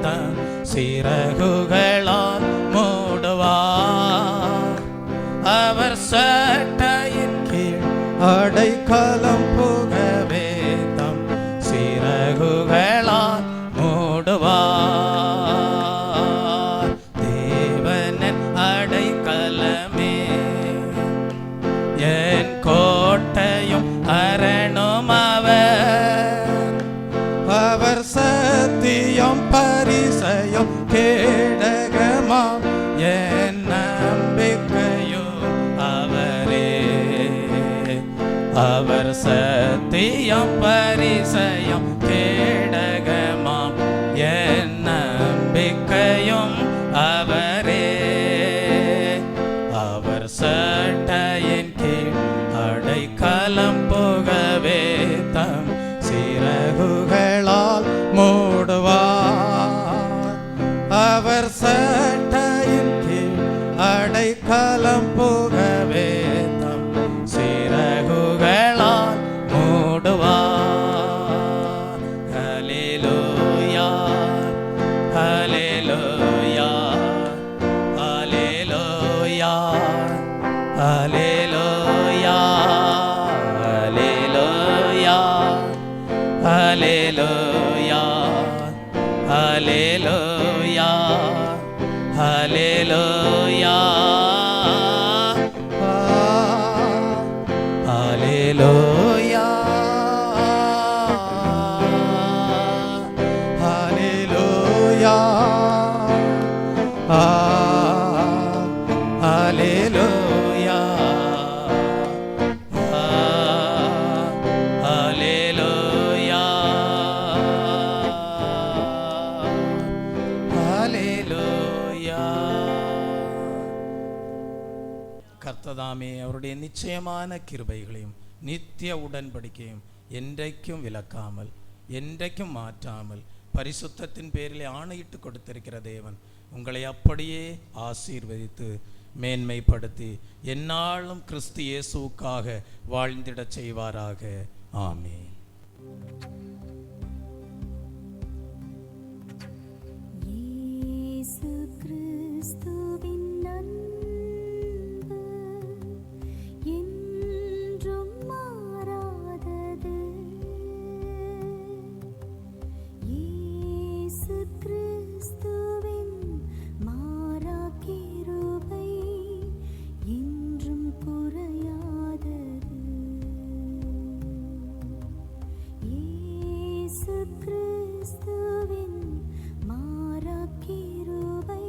தம் சிறகுகளால் மூடுவார். அவர் சட்டையின் கீழ் அடைக்கலம் புகவே தம் சிறகுகளால் மூடுவார். கோட்டையும் அரணும் அவர் சத்தியம் பரிசயம் கேடகமாம் என் நம்பிக்கையும் அவரே. அவர் சத்தியம் பரிசயம் கேடகமாம் என் நம்பிக்கையும் அவரே. அவர் சட்டையின் கீழ் அடைக்கலம் புகவே தம் சிறகுகளால் மூடுவார். அவர் சட்டையின் கீழ் அடைக்கலம் புகவே தம் சிறகுகளால் மூடுவார். ஹல்லேலூயா ஹல்லேலூயா ஹல்லேலூயா ஹல்லேலூயா ஹல்லேலூயா ஹல்லேலூயா ஹல்லேலூயா ஹல்லேலூயா ஹல்லேலூயா ஹல்லேலூயா ஹல்லேலூயா ஹல்லேலூயா. கர்த்ததாமே அவருடைய நிச்சயமான கிருபைகளையும் நித்திய உடன்படிக்கையும் என்றைக்கும் விலக்காமல் என்றைக்கும் மாற்றாமல் பரிசுத்தத்தின் பேரிலே ஆணையிட்டு கொடுத்திருக்கிற தேவன் உங்களை அப்படியே ஆசீர்வதித்து மேன்மைப்படுத்தி எந்நாளும் கிறிஸ்து இயேசுவுக்காக வாழ்ந்திடச் செய்வாராக. ஆமென். இயேசு கிறிஸ்துவின் அன்பு என்றும் மாறாதது. இயேசு கிறிஸ்துவின் மாறா கிருபை என்றும் குறையாதது. இயேசு கிறிஸ்துவின் மாறா கிருபை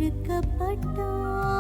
எடுக்கப்பட்டார்.